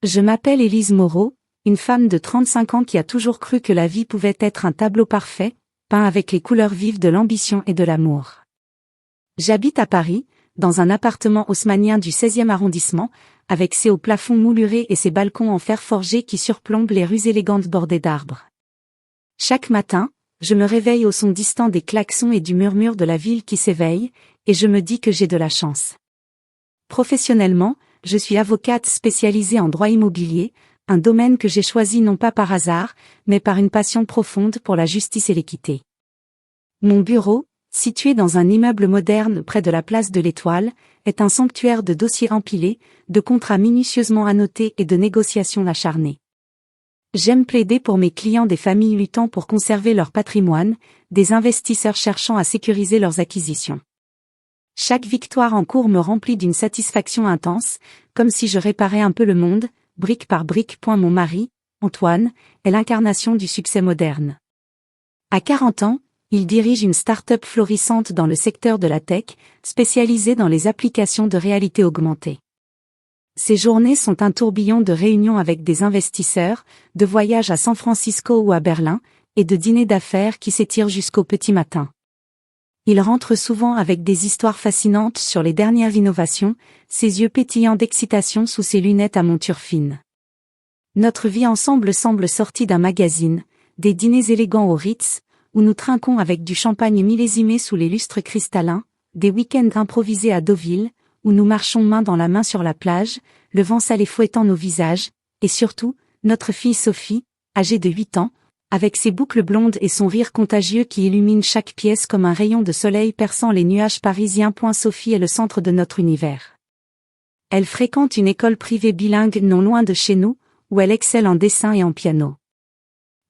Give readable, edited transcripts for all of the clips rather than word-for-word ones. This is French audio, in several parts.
Je m'appelle Élise Moreau, une femme de 35 ans qui a toujours cru que la vie pouvait être un tableau parfait, peint avec les couleurs vives de l'ambition et de l'amour. J'habite à Paris, dans un appartement haussmannien du 16e arrondissement, avec ses hauts plafonds moulurés et ses balcons en fer forgé qui surplombent les rues élégantes bordées d'arbres. Chaque matin, je me réveille au son distant des klaxons et du murmure de la ville qui s'éveille, et je me dis que j'ai de la chance. Professionnellement, je suis avocate spécialisée en droit immobilier, un domaine que j'ai choisi non pas par hasard, mais par une passion profonde pour la justice et l'équité. Mon bureau, situé dans un immeuble moderne près de la place de l'Étoile, est un sanctuaire de dossiers empilés, de contrats minutieusement annotés et de négociations acharnées. J'aime plaider pour mes clients des familles luttant pour conserver leur patrimoine, des investisseurs cherchant à sécuriser leurs acquisitions. Chaque victoire en cours me remplit d'une satisfaction intense, comme si je réparais un peu le monde, brique par brique. Mon mari, Antoine, est l'incarnation du succès moderne. À 40 ans, il dirige une start-up florissante dans le secteur de la tech, spécialisée dans les applications de réalité augmentée. Ses journées sont un tourbillon de réunions avec des investisseurs, de voyages à San Francisco ou à Berlin, et de dîners d'affaires qui s'étirent jusqu'au petit matin. Il rentre souvent avec des histoires fascinantes sur les dernières innovations, ses yeux pétillants d'excitation sous ses lunettes à monture fine. Notre vie ensemble semble sortie d'un magazine, des dîners élégants au Ritz, où nous trinquons avec du champagne millésimé sous les lustres cristallins, des week-ends improvisés à Deauville, où nous marchons main dans la main sur la plage, le vent salé fouettant nos visages, et surtout, notre fille Sophie, âgée de 8 ans, avec ses boucles blondes et son rire contagieux qui illumine chaque pièce comme un rayon de soleil perçant les nuages parisiens. Sophie est le centre de notre univers. Elle fréquente une école privée bilingue non loin de chez nous, où elle excelle en dessin et en piano.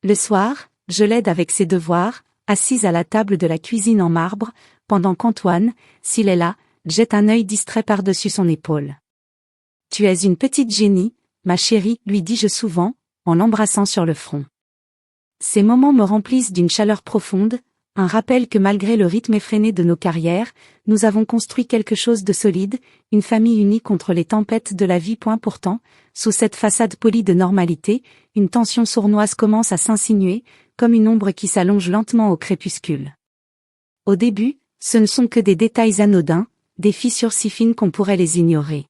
Le soir, je l'aide avec ses devoirs, assise à la table de la cuisine en marbre, pendant qu'Antoine, s'il est là, jette un œil distrait par-dessus son épaule. « Tu es une petite génie, ma chérie, lui dis-je souvent, en l'embrassant sur le front. Ces moments me remplissent d'une chaleur profonde, un rappel que malgré le rythme effréné de nos carrières, nous avons construit quelque chose de solide, une famille unie contre les tempêtes de la vie. Pourtant, sous cette façade polie de normalité, une tension sournoise commence à s'insinuer, comme une ombre qui s'allonge lentement au crépuscule. Au début, ce ne sont que des détails anodins, des fissures si fines qu'on pourrait les ignorer.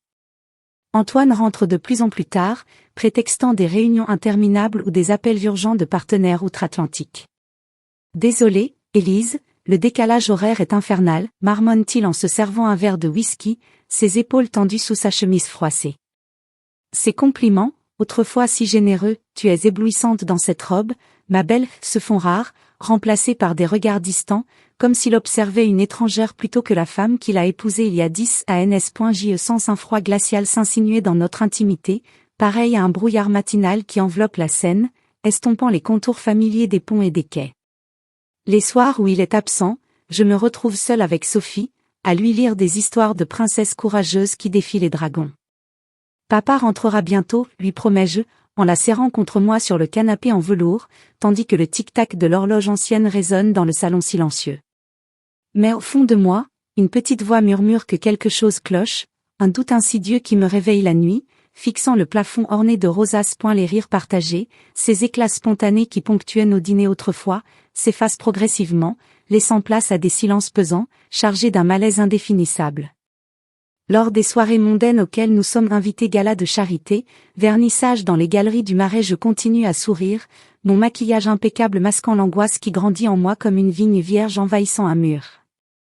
Antoine rentre de plus en plus tard, prétextant des réunions interminables ou des appels urgents de partenaires outre-Atlantique. « Désolé, Élise, le décalage horaire est infernal », marmonne-t-il en se servant un verre de whisky, ses épaules tendues sous sa chemise froissée. Ses compliments, autrefois si généreux, « Tu es éblouissante dans cette robe, ma belle », se font rares, remplacés par des regards distants, comme s'il observait une étrangère plutôt que la femme qu'il a épousée il y a 10 ans. Je sens un froid glacial s'insinuer dans notre intimité, pareil à un brouillard matinal qui enveloppe la Seine, estompant les contours familiers des ponts et des quais. Les soirs où il est absent, je me retrouve seule avec Sophie, à lui lire des histoires de princesses courageuses qui défient les dragons. « Papa rentrera bientôt », lui promets-je, en la serrant contre moi sur le canapé en velours, tandis que le tic-tac de l'horloge ancienne résonne dans le salon silencieux. Mais au fond de moi, une petite voix murmure que quelque chose cloche, un doute insidieux qui me réveille la nuit, fixant le plafond orné de rosaces. Les rires partagés, ces éclats spontanés qui ponctuaient nos dîners autrefois, s'effacent progressivement, laissant place à des silences pesants, chargés d'un malaise indéfinissable. Lors des soirées mondaines auxquelles nous sommes invités, gala de charité, vernissage dans les galeries du Marais, je continue à sourire, mon maquillage impeccable masquant l'angoisse qui grandit en moi comme une vigne vierge envahissant un mur.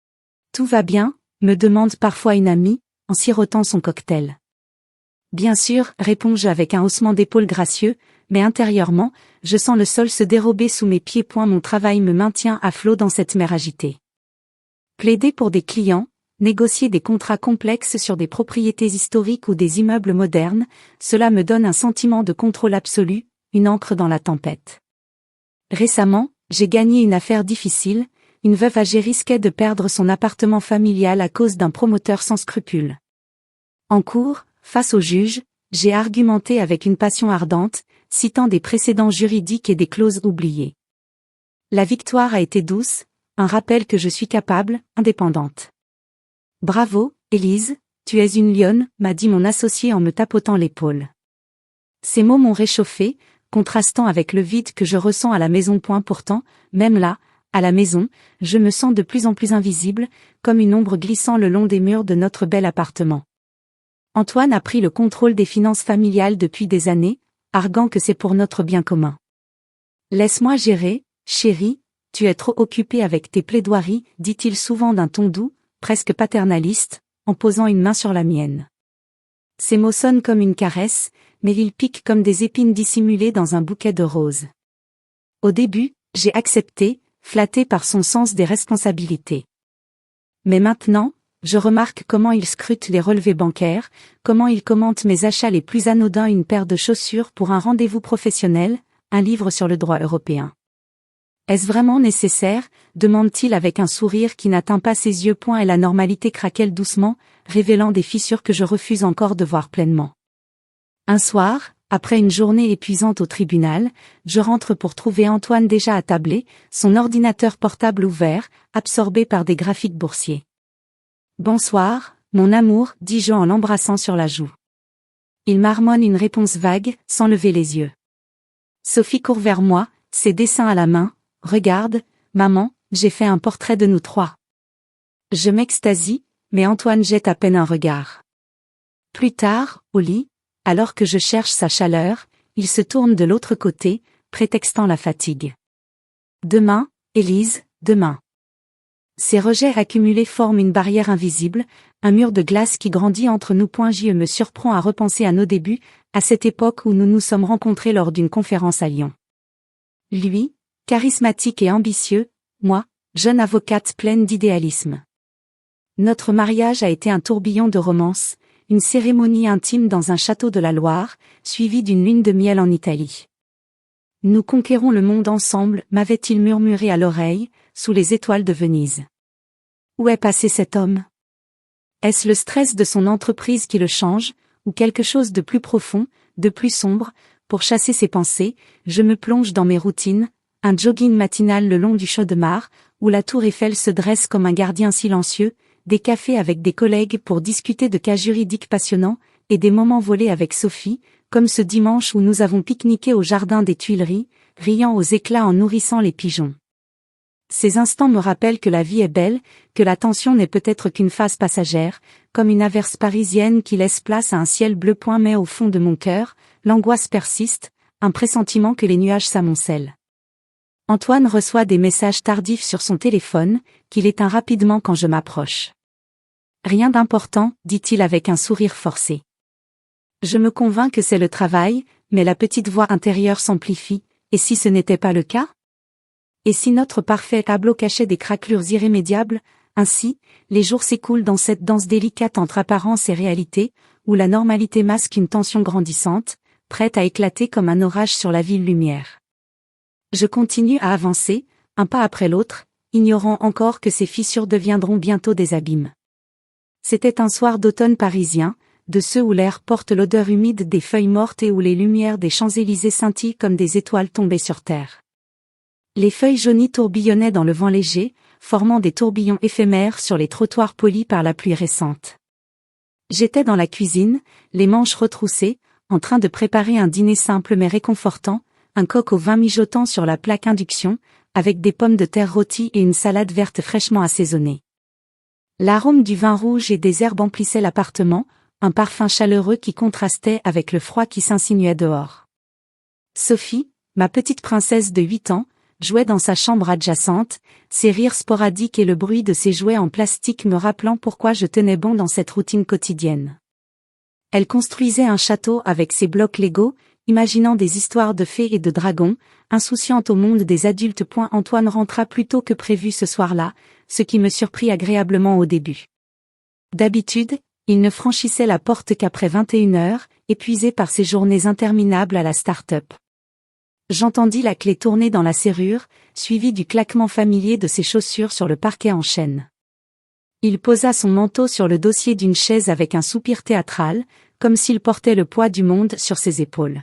« Tout va bien ?» me demande parfois une amie, en sirotant son cocktail. « Bien sûr », réponds-je avec un haussement d'épaules gracieux, mais intérieurement, je sens le sol se dérober sous mes pieds. Mon travail me maintient à flot dans cette mer agitée. Plaider pour des clients, négocier des contrats complexes sur des propriétés historiques ou des immeubles modernes, cela me donne un sentiment de contrôle absolu, une ancre dans la tempête. Récemment, j'ai gagné une affaire difficile, une veuve âgée risquait de perdre son appartement familial à cause d'un promoteur sans scrupules. En cours, face au juge, j'ai argumenté avec une passion ardente, citant des précédents juridiques et des clauses oubliées. La victoire a été douce, un rappel que je suis capable, indépendante. « Bravo, Élise, tu es une lionne », m'a dit mon associé en me tapotant l'épaule. Ces mots m'ont réchauffé, contrastant avec le vide que je ressens à la maison. Pourtant, même là, à la maison, je me sens de plus en plus invisible, comme une ombre glissant le long des murs de notre bel appartement. Antoine a pris le contrôle des finances familiales depuis des années, arguant que c'est pour notre bien commun. Laisse-moi gérer, chérie, tu es trop occupée avec tes plaidoiries, dit-il souvent d'un ton doux, presque paternaliste, en posant une main sur la mienne. Ces mots sonnent comme une caresse, mais ils piquent comme des épines dissimulées dans un bouquet de roses. Au début, j'ai accepté, flatté par son sens des responsabilités. Mais maintenant, je remarque comment il scrute les relevés bancaires, comment il commente mes achats les plus anodins, une paire de chaussures pour un rendez-vous professionnel, un livre sur le droit européen. Est-ce vraiment nécessaire, demande-t-il avec un sourire qui n'atteint pas ses yeux. Et la normalité craquelle doucement, révélant des fissures que je refuse encore de voir pleinement. Un soir, après une journée épuisante au tribunal, je rentre pour trouver Antoine déjà attablé, son ordinateur portable ouvert, absorbé par des graphiques boursiers. « Bonsoir, mon amour, dis-je en l'embrassant sur la joue. Il marmonne une réponse vague, sans lever les yeux. Sophie court vers moi, ses dessins à la main. « Regarde, maman, j'ai fait un portrait de nous trois. » Je m'extasie, mais Antoine jette à peine un regard. Plus tard, au lit, alors que je cherche sa chaleur, il se tourne de l'autre côté, prétextant la fatigue. Demain, Élise, demain. Ces rejets accumulés forment une barrière invisible, un mur de glace qui grandit entre nous. Je me surprends à repenser à nos débuts, à cette époque où nous nous sommes rencontrés lors d'une conférence à Lyon. Lui, charismatique et ambitieux, moi, jeune avocate pleine d'idéalisme. Notre mariage a été un tourbillon de romance, une cérémonie intime dans un château de la Loire, suivie d'une lune de miel en Italie. Nous conquérons le monde ensemble, m'avait-il murmuré à l'oreille, sous les étoiles de Venise. Où est passé cet homme? Est-ce le stress de son entreprise qui le change, ou quelque chose de plus profond, de plus sombre? Pour chasser ses pensées, je me plonge dans mes routines, un jogging matinal le long du Chaudemars, où la tour Eiffel se dresse comme un gardien silencieux, des cafés avec des collègues pour discuter de cas juridiques passionnants, et des moments volés avec Sophie, comme ce dimanche où nous avons pique-niqué au jardin des Tuileries, riant aux éclats en nourrissant les pigeons. Ces instants me rappellent que la vie est belle, que la tension n'est peut-être qu'une phase passagère, comme une averse parisienne qui laisse place à un ciel bleu. Mais au fond de mon cœur, l'angoisse persiste, un pressentiment que les nuages s'amoncellent. Antoine reçoit des messages tardifs sur son téléphone, qu'il éteint rapidement quand je m'approche. Rien d'important, dit-il avec un sourire forcé. Je me convainc que c'est le travail, mais la petite voix intérieure s'amplifie, et si ce n'était pas le cas? Et si notre parfait tableau cachait des craquelures irrémédiables? Ainsi, les jours s'écoulent dans cette danse délicate entre apparence et réalité, où la normalité masque une tension grandissante, prête à éclater comme un orage sur la ville lumière. Je continue à avancer, un pas après l'autre, ignorant encore que ces fissures deviendront bientôt des abîmes. C'était un soir d'automne parisien, de ceux où l'air porte l'odeur humide des feuilles mortes et où les lumières des Champs-Élysées scintillent comme des étoiles tombées sur terre. Les feuilles jaunies tourbillonnaient dans le vent léger, formant des tourbillons éphémères sur les trottoirs polis par la pluie récente. J'étais dans la cuisine, les manches retroussées, en train de préparer un dîner simple mais réconfortant, un coq au vin mijotant sur la plaque induction, avec des pommes de terre rôties et une salade verte fraîchement assaisonnée. L'arôme du vin rouge et des herbes emplissait l'appartement, un parfum chaleureux qui contrastait avec le froid qui s'insinuait dehors. Sophie, ma petite princesse de 8 ans, jouait dans sa chambre adjacente, ses rires sporadiques et le bruit de ses jouets en plastique me rappelant pourquoi je tenais bon dans cette routine quotidienne. Elle construisait un château avec ses blocs Lego, imaginant des histoires de fées et de dragons, insouciante au monde des adultes. Antoine rentra plus tôt que prévu ce soir-là, ce qui me surprit agréablement au début. D'habitude, il ne franchissait la porte qu'après 21h, épuisé par ses journées interminables à la start-up. J'entendis la clé tourner dans la serrure, suivi du claquement familier de ses chaussures sur le parquet en chêne. Il posa son manteau sur le dossier d'une chaise avec un soupir théâtral, comme s'il portait le poids du monde sur ses épaules.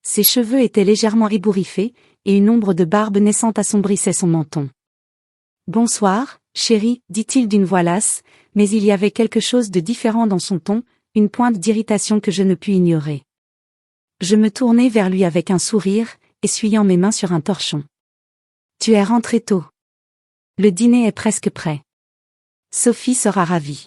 Ses cheveux étaient légèrement ébouriffés, et une ombre de barbe naissante assombrissait son menton. « Bonsoir, chérie, dit-il d'une voix lasse, mais il y avait quelque chose de différent dans son ton, une pointe d'irritation que je ne pus ignorer. Je me tournai vers lui avec un sourire, essuyant mes mains sur un torchon. Tu es rentré tôt. Le dîner est presque prêt. Sophie sera ravie.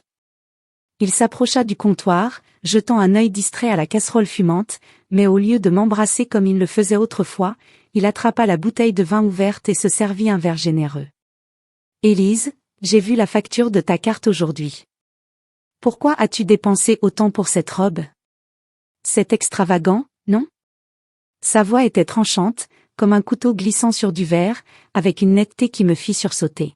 Il s'approcha du comptoir, jetant un œil distrait à la casserole fumante, mais au lieu de m'embrasser comme il le faisait autrefois, il attrapa la bouteille de vin ouverte et se servit un verre généreux. Élise, j'ai vu la facture de ta carte aujourd'hui. Pourquoi as-tu dépensé autant pour cette robe? C'est extravagant, non? Sa voix était tranchante, comme un couteau glissant sur du verre, avec une netteté qui me fit sursauter.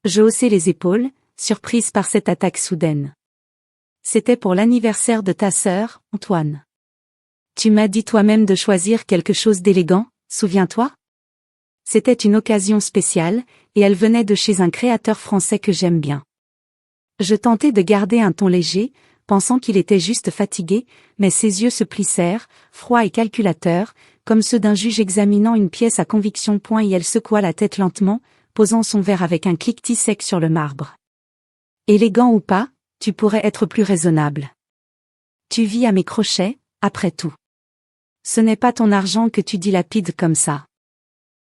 Je haussai les épaules, surprise par cette attaque soudaine. C'était pour l'anniversaire de ta sœur, Antoine. Tu m'as dit toi-même de choisir quelque chose d'élégant, souviens-toi? C'était une occasion spéciale, et elle venait de chez un créateur français que j'aime bien. Je tentai de garder un ton léger, pensant qu'il était juste fatigué, mais ses yeux se plissèrent, froids et calculateurs, comme ceux d'un juge examinant une pièce à conviction. Et elle secoua la tête lentement, posant son verre avec un cliquetis sec sur le marbre. Élégant ou pas, tu pourrais être plus raisonnable. Tu vis à mes crochets, après tout. Ce n'est pas ton argent que tu dilapides comme ça.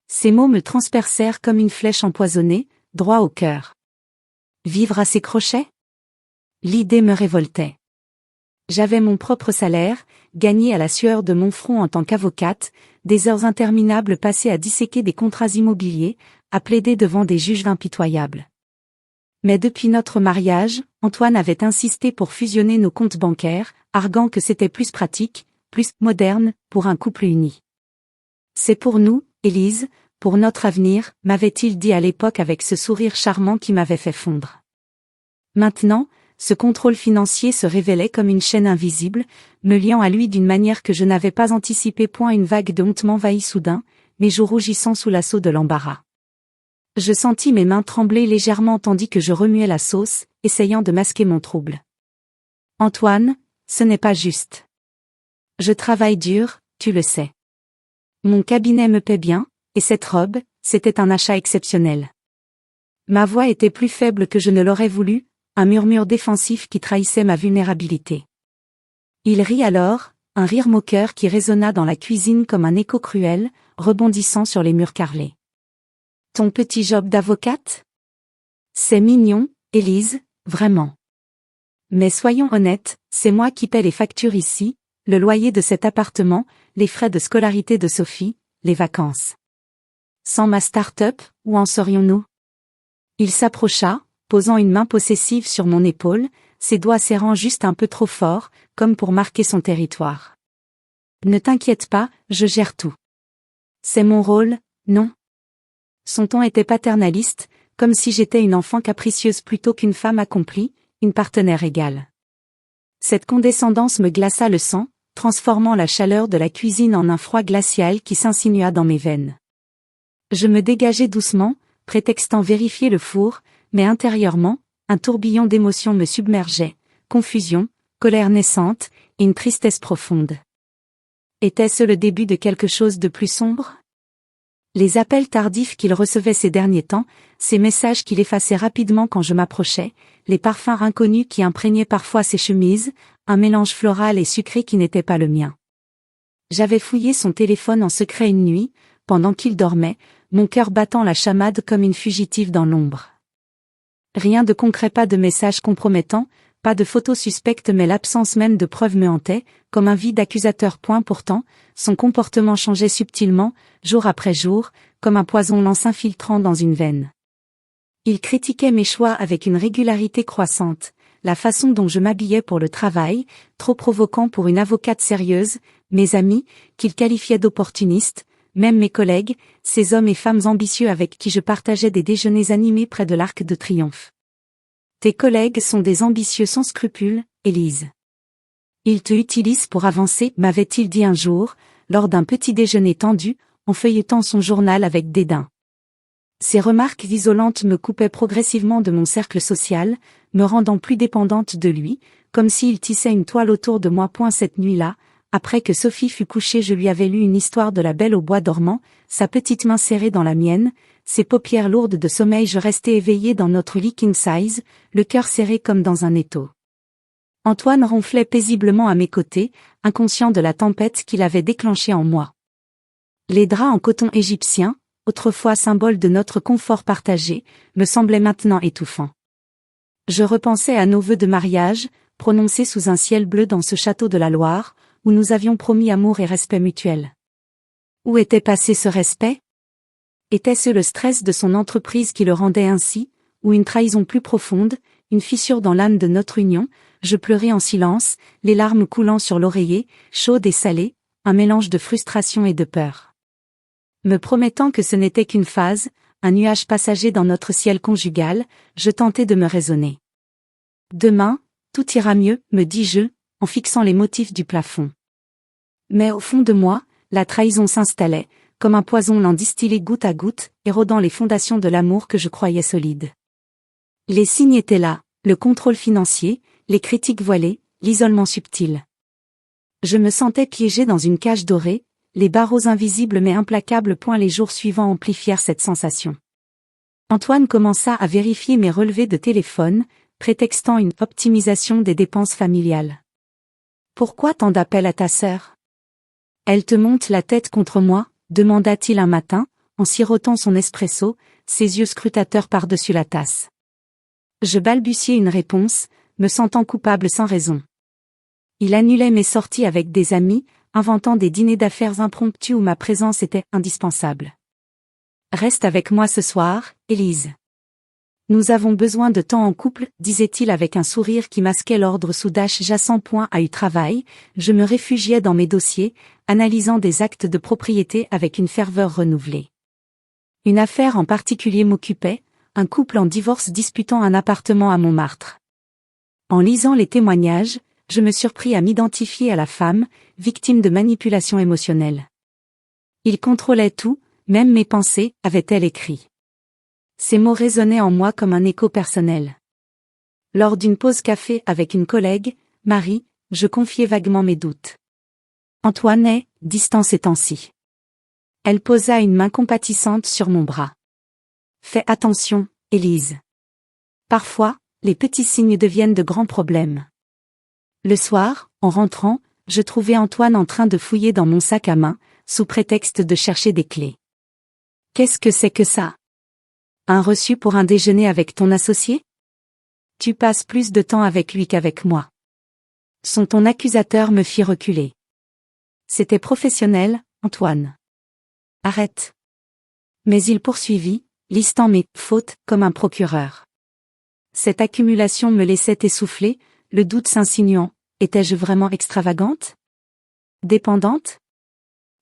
Ces mots me transpercèrent comme une flèche empoisonnée, droit au cœur. Vivre à ses crochets? L'idée me révoltait. J'avais mon propre salaire, gagné à la sueur de mon front en tant qu'avocate, des heures interminables passées à disséquer des contrats immobiliers, à plaider devant des juges impitoyables. Mais depuis notre mariage, Antoine avait insisté pour fusionner nos comptes bancaires, arguant que c'était plus pratique, plus moderne, pour un couple uni. C'est pour nous, Élise, pour notre avenir, m'avait-il dit à l'époque avec ce sourire charmant qui m'avait fait fondre. Maintenant, ce contrôle financier se révélait comme une chaîne invisible, me liant à lui d'une manière que je n'avais pas anticipée. Une vague de honte m'envahit soudain, mes joues rougissant sous l'assaut de l'embarras. Je sentis mes mains trembler légèrement tandis que je remuais la sauce, essayant de masquer mon trouble. Antoine, ce n'est pas juste. Je travaille dur, tu le sais. Mon cabinet me paie bien, et cette robe, c'était un achat exceptionnel. Ma voix était plus faible que je ne l'aurais voulu, un murmure défensif qui trahissait ma vulnérabilité. Il rit alors, un rire moqueur qui résonna dans la cuisine comme un écho cruel, rebondissant sur les murs carrelés. Ton petit job d'avocate? C'est mignon, Élise, vraiment. Mais soyons honnêtes, c'est moi qui paie les factures ici, le loyer de cet appartement, les frais de scolarité de Sophie, les vacances. Sans ma start-up, où en serions-nous? Il s'approcha, posant une main possessive sur mon épaule, ses doigts serrant juste un peu trop fort, comme pour marquer son territoire. Ne t'inquiète pas, je gère tout. C'est mon rôle, non? Son ton était paternaliste, comme si j'étais une enfant capricieuse plutôt qu'une femme accomplie, une partenaire égale. Cette condescendance me glaça le sang, transformant la chaleur de la cuisine en un froid glacial qui s'insinua dans mes veines. Je me dégageai doucement, prétextant vérifier le four, mais intérieurement, un tourbillon d'émotions me submergeait, confusion, colère naissante, et une tristesse profonde. Était-ce le début de quelque chose de plus sombre? Les appels tardifs qu'il recevait ces derniers temps, ces messages qu'il effaçait rapidement quand je m'approchais, les parfums inconnus qui imprégnaient parfois ses chemises, un mélange floral et sucré qui n'était pas le mien. J'avais fouillé son téléphone en secret une nuit, pendant qu'il dormait, mon cœur battant la chamade comme une fugitive dans l'ombre. Rien de concret, pas de message compromettant, pas de photos suspectes, mais l'absence même de preuves me hantait, comme un vide accusateur. Pourtant, son comportement changeait subtilement, jour après jour, comme un poison lent s'infiltrant dans une veine. Il critiquait mes choix avec une régularité croissante, la façon dont je m'habillais pour le travail, trop provoquant pour une avocate sérieuse, mes amis, qu'il qualifiait d'opportunistes, même mes collègues, ces hommes et femmes ambitieux avec qui je partageais des déjeuners animés près de l'Arc de Triomphe. Tes collègues sont des ambitieux sans scrupules, Élise. Ils te utilisent pour avancer, m'avait-il dit un jour, lors d'un petit déjeuner tendu, en feuilletant son journal avec dédain. Ces remarques isolantes me coupaient progressivement de mon cercle social, me rendant plus dépendante de lui, comme s'il tissait une toile autour de moi. Cette nuit-là, après que Sophie fut couchée, je lui avais lu une histoire de la Belle au bois dormant, sa petite main serrée dans la mienne, ses paupières lourdes de sommeil. Je restais éveillée dans notre lit king size, le cœur serré comme dans un étau. Antoine ronflait paisiblement à mes côtés, inconscient de la tempête qu'il avait déclenchée en moi. Les draps en coton égyptien, autrefois symbole de notre confort partagé, me semblaient maintenant étouffants. Je repensais à nos vœux de mariage, prononcés sous un ciel bleu dans ce château de la Loire, où nous avions promis amour et respect mutuel. Où était passé ce respect? Était-ce le stress de son entreprise qui le rendait ainsi, ou une trahison plus profonde, une fissure dans l'âme de notre union? Je pleurais en silence, les larmes coulant sur l'oreiller, chaudes et salées, un mélange de frustration et de peur. Me promettant que ce n'était qu'une phase, un nuage passager dans notre ciel conjugal, je tentais de me raisonner. Demain, tout ira mieux, me dis-je, en fixant les motifs du plafond. Mais au fond de moi, la trahison s'installait, comme un poison lent distillé goutte à goutte, érodant les fondations de l'amour que je croyais solide. Les signes étaient là, le contrôle financier, les critiques voilées, l'isolement subtil. Je me sentais piégé dans une cage dorée, les barreaux invisibles mais implacables points les jours suivants amplifièrent cette sensation. Antoine commença à vérifier mes relevés de téléphone, prétextant une optimisation des dépenses familiales. Pourquoi tant d'appels à ta sœur? Elle te monte la tête contre moi, demanda-t-il un matin, en sirotant son espresso, ses yeux scrutateurs par-dessus la tasse. Je balbutiai une réponse, me sentant coupable sans raison. Il annulait mes sorties avec des amis, inventant des dîners d'affaires impromptus où ma présence était indispensable. Reste avec moi ce soir, Élise. Nous avons besoin de temps en couple, disait-il avec un sourire qui masquait l'ordre sous-jacent. À eu travail, je me réfugiais dans mes dossiers, analysant des actes de propriété avec une ferveur renouvelée. Une affaire en particulier m'occupait, un couple en divorce disputant un appartement à Montmartre. En lisant les témoignages, je me surpris à m'identifier à la femme, victime de manipulation émotionnelle. Il contrôlait tout, même mes pensées, avait-elle écrit. Ces mots résonnaient en moi comme un écho personnel. Lors d'une pause café avec une collègue, Marie, je confiai vaguement mes doutes. Antoine est distant ces temps-ci. Elle posa une main compatissante sur mon bras. Fais attention, Élise. Parfois, les petits signes deviennent de grands problèmes. Le soir, en rentrant, je trouvai Antoine en train de fouiller dans mon sac à main, sous prétexte de chercher des clés. Qu'est-ce que c'est que ça? Un reçu pour un déjeuner avec ton associé? Tu passes plus de temps avec lui qu'avec moi. Son ton accusateur me fit reculer. C'était professionnel, Antoine. Arrête. Mais il poursuivit, listant mes fautes comme un procureur. Cette accumulation me laissait essouffler, le doute s'insinuant. Étais-je vraiment extravagante? Dépendante?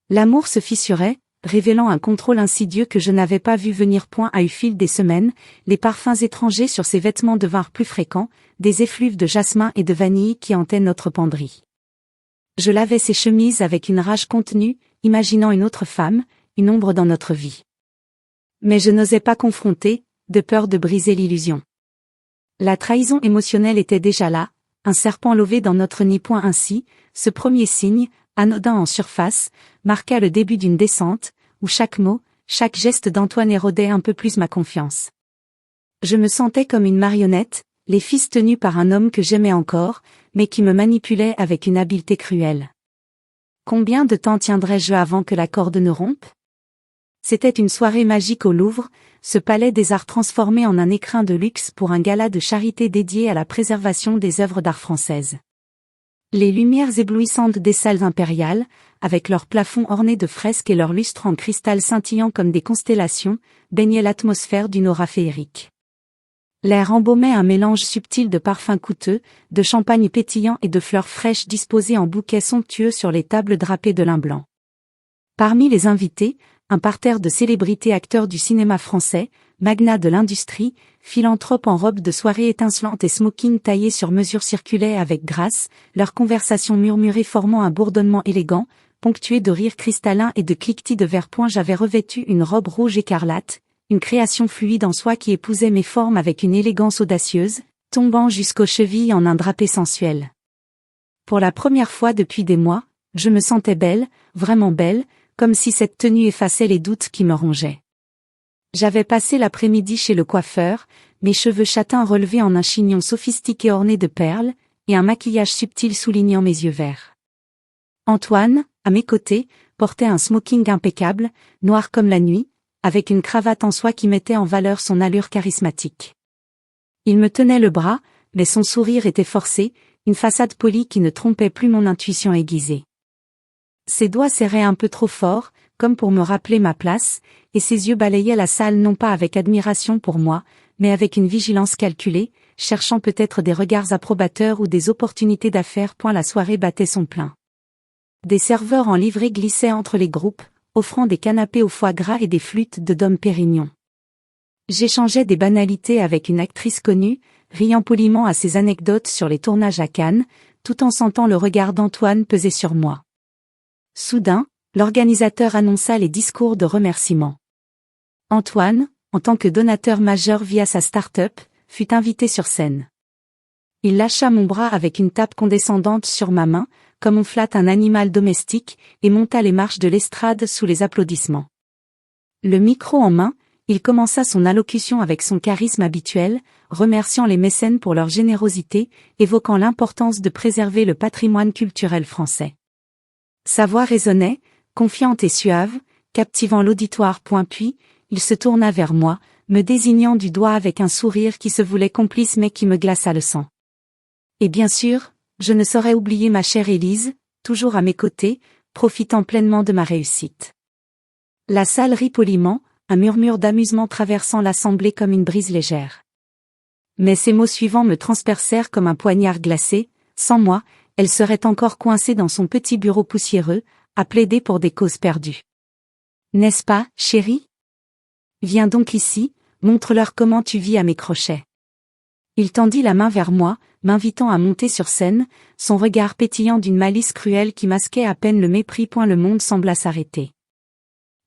L'amour se fissurait, révélant un contrôle insidieux que je n'avais pas vu venir. À eu fil des semaines, les parfums étrangers sur ses vêtements devinrent plus fréquents, des effluves de jasmin et de vanille qui hantaient notre penderie. Je lavais ses chemises avec une rage contenue, imaginant une autre femme, une ombre dans notre vie. Mais je n'osais pas confronter, de peur de briser l'illusion. La trahison émotionnelle était déjà là, un serpent lové dans notre nid. Ainsi, ce premier signe, anodin en surface, marqua le début d'une descente, où chaque mot, chaque geste d'Antoine érodait un peu plus ma confiance. Je me sentais comme une marionnette, les fils tenus par un homme que j'aimais encore, mais qui me manipulait avec une habileté cruelle. Combien de temps tiendrais-je avant que la corde ne rompe? C'était une soirée magique au Louvre, ce palais des arts transformé en un écrin de luxe pour un gala de charité dédié à la préservation des œuvres d'art françaises. Les lumières éblouissantes des salles impériales, avec leurs plafonds ornés de fresques et leurs lustres en cristal scintillant comme des constellations, baignaient l'atmosphère d'une aura féerique. L'air embaumait un mélange subtil de parfums coûteux, de champagne pétillant et de fleurs fraîches disposées en bouquets somptueux sur les tables drapées de lin blanc. Parmi les invités, un parterre de célébrités acteurs du cinéma français, magnats de l'industrie, philanthropes en robe de soirée étincelante et smoking taillé sur mesure circulaient avec grâce, leurs conversations murmurées formant un bourdonnement élégant, ponctué de rires cristallins et de cliquetis de verre. J'avais revêtu une robe rouge écarlate, une création fluide en soie qui épousait mes formes avec une élégance audacieuse, tombant jusqu'aux chevilles en un drapé sensuel. Pour la première fois depuis des mois, je me sentais belle, vraiment belle, comme si cette tenue effaçait les doutes qui me rongeaient. J'avais passé l'après-midi chez le coiffeur, mes cheveux châtains relevés en un chignon sophistiqué orné de perles, et un maquillage subtil soulignant mes yeux verts. Antoine, à mes côtés, portait un smoking impeccable, noir comme la nuit, avec une cravate en soie qui mettait en valeur son allure charismatique. Il me tenait le bras, mais son sourire était forcé, une façade polie qui ne trompait plus mon intuition aiguisée. Ses doigts serraient un peu trop fort, comme pour me rappeler ma place, et ses yeux balayaient la salle non pas avec admiration pour moi, mais avec une vigilance calculée, cherchant peut-être des regards approbateurs ou des opportunités d'affaires. La soirée battait son plein. Des serveurs en livrée glissaient entre les groupes, offrant des canapés au foie gras et des flûtes de Dom Pérignon. J'échangeais des banalités avec une actrice connue, riant poliment à ses anecdotes sur les tournages à Cannes, tout en sentant le regard d'Antoine peser sur moi. Soudain, l'organisateur annonça les discours de remerciement. Antoine, en tant que donateur majeur via sa start-up, fut invité sur scène. Il lâcha mon bras avec une tape condescendante sur ma main, comme on flatte un animal domestique, et monta les marches de l'estrade sous les applaudissements. Le micro en main, il commença son allocution avec son charisme habituel, remerciant les mécènes pour leur générosité, évoquant l'importance de préserver le patrimoine culturel français. Sa voix résonnait, confiante et suave, captivant l'auditoire. Puis, il se tourna vers moi, me désignant du doigt avec un sourire qui se voulait complice mais qui me glaça le sang. Et bien sûr, je ne saurais oublier ma chère Élise, toujours à mes côtés, profitant pleinement de ma réussite. La salle rit poliment, un murmure d'amusement traversant l'assemblée comme une brise légère. Mais ces mots suivants me transpercèrent comme un poignard glacé. Sans moi, elle serait encore coincée dans son petit bureau poussiéreux, à plaider pour des causes perdues. N'est-ce pas, chérie? Viens donc ici, montre-leur comment tu vis à mes crochets. Il tendit la main vers moi, m'invitant à monter sur scène, son regard pétillant d'une malice cruelle qui masquait à peine le mépris. Le monde sembla s'arrêter.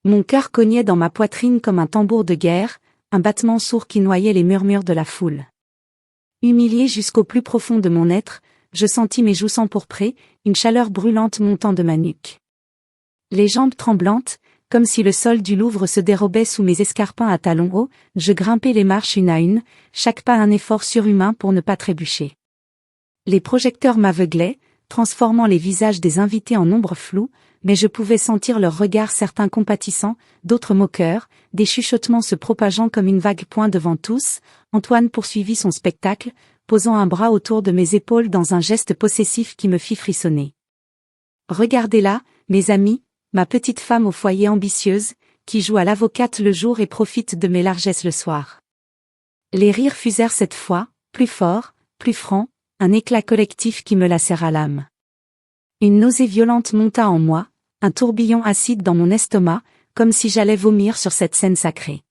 Mon cœur cognait dans ma poitrine comme un tambour de guerre, un battement sourd qui noyait les murmures de la foule. Humilié jusqu'au plus profond de mon être, je sentis mes joues s'empourprer, une chaleur brûlante montant de ma nuque. Les jambes tremblantes, comme si le sol du Louvre se dérobait sous mes escarpins à talons hauts, je grimpais les marches une à une, chaque pas un effort surhumain pour ne pas trébucher. Les projecteurs m'aveuglaient, transformant les visages des invités en ombres floues, mais je pouvais sentir leurs regards, certains compatissants, d'autres moqueurs, des chuchotements se propageant comme une vague. Devant tous, Antoine poursuivit son spectacle, posant un bras autour de mes épaules dans un geste possessif qui me fit frissonner. Regardez-la, mes amis, ma petite femme au foyer ambitieuse, qui joue à l'avocate le jour et profite de mes largesses le soir. Les rires fusèrent cette fois, plus forts, plus francs, un éclat collectif qui me lacéra l'âme. Une nausée violente monta en moi, un tourbillon acide dans mon estomac, comme si j'allais vomir sur cette scène sacrée.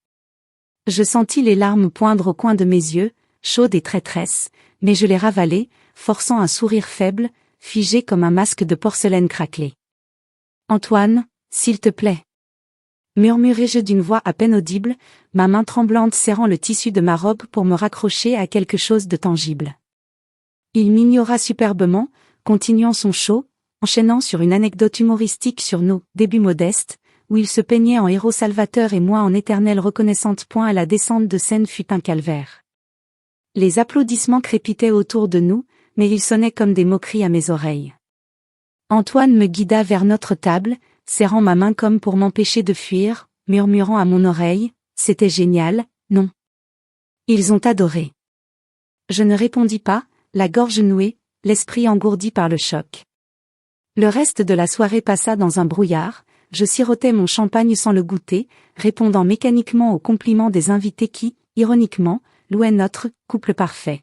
Je sentis les larmes poindre au coin de mes yeux, chaudes et traîtresses, mais je les ravalai, forçant un sourire faible, figé comme un masque de porcelaine craquelée. Antoine, s'il te plaît. Murmurai-je d'une voix à peine audible, ma main tremblante serrant le tissu de ma robe pour me raccrocher à quelque chose de tangible. Il m'ignora superbement, continuant son show, enchaînant sur une anecdote humoristique sur nos débuts modestes, où il se peignait en héros salvateur et moi en éternelle reconnaissante. À la descente de scène fut un calvaire. Les applaudissements crépitaient autour de nous, mais ils sonnaient comme des moqueries à mes oreilles. Antoine me guida vers notre table, serrant ma main comme pour m'empêcher de fuir, murmurant à mon oreille, « C'était génial, non? Ils ont adoré. » Je ne répondis pas, la gorge nouée, l'esprit engourdi par le choc. Le reste de la soirée passa dans un brouillard, je sirotais mon champagne sans le goûter, répondant mécaniquement aux compliments des invités qui, ironiquement, louaient notre « couple parfait ».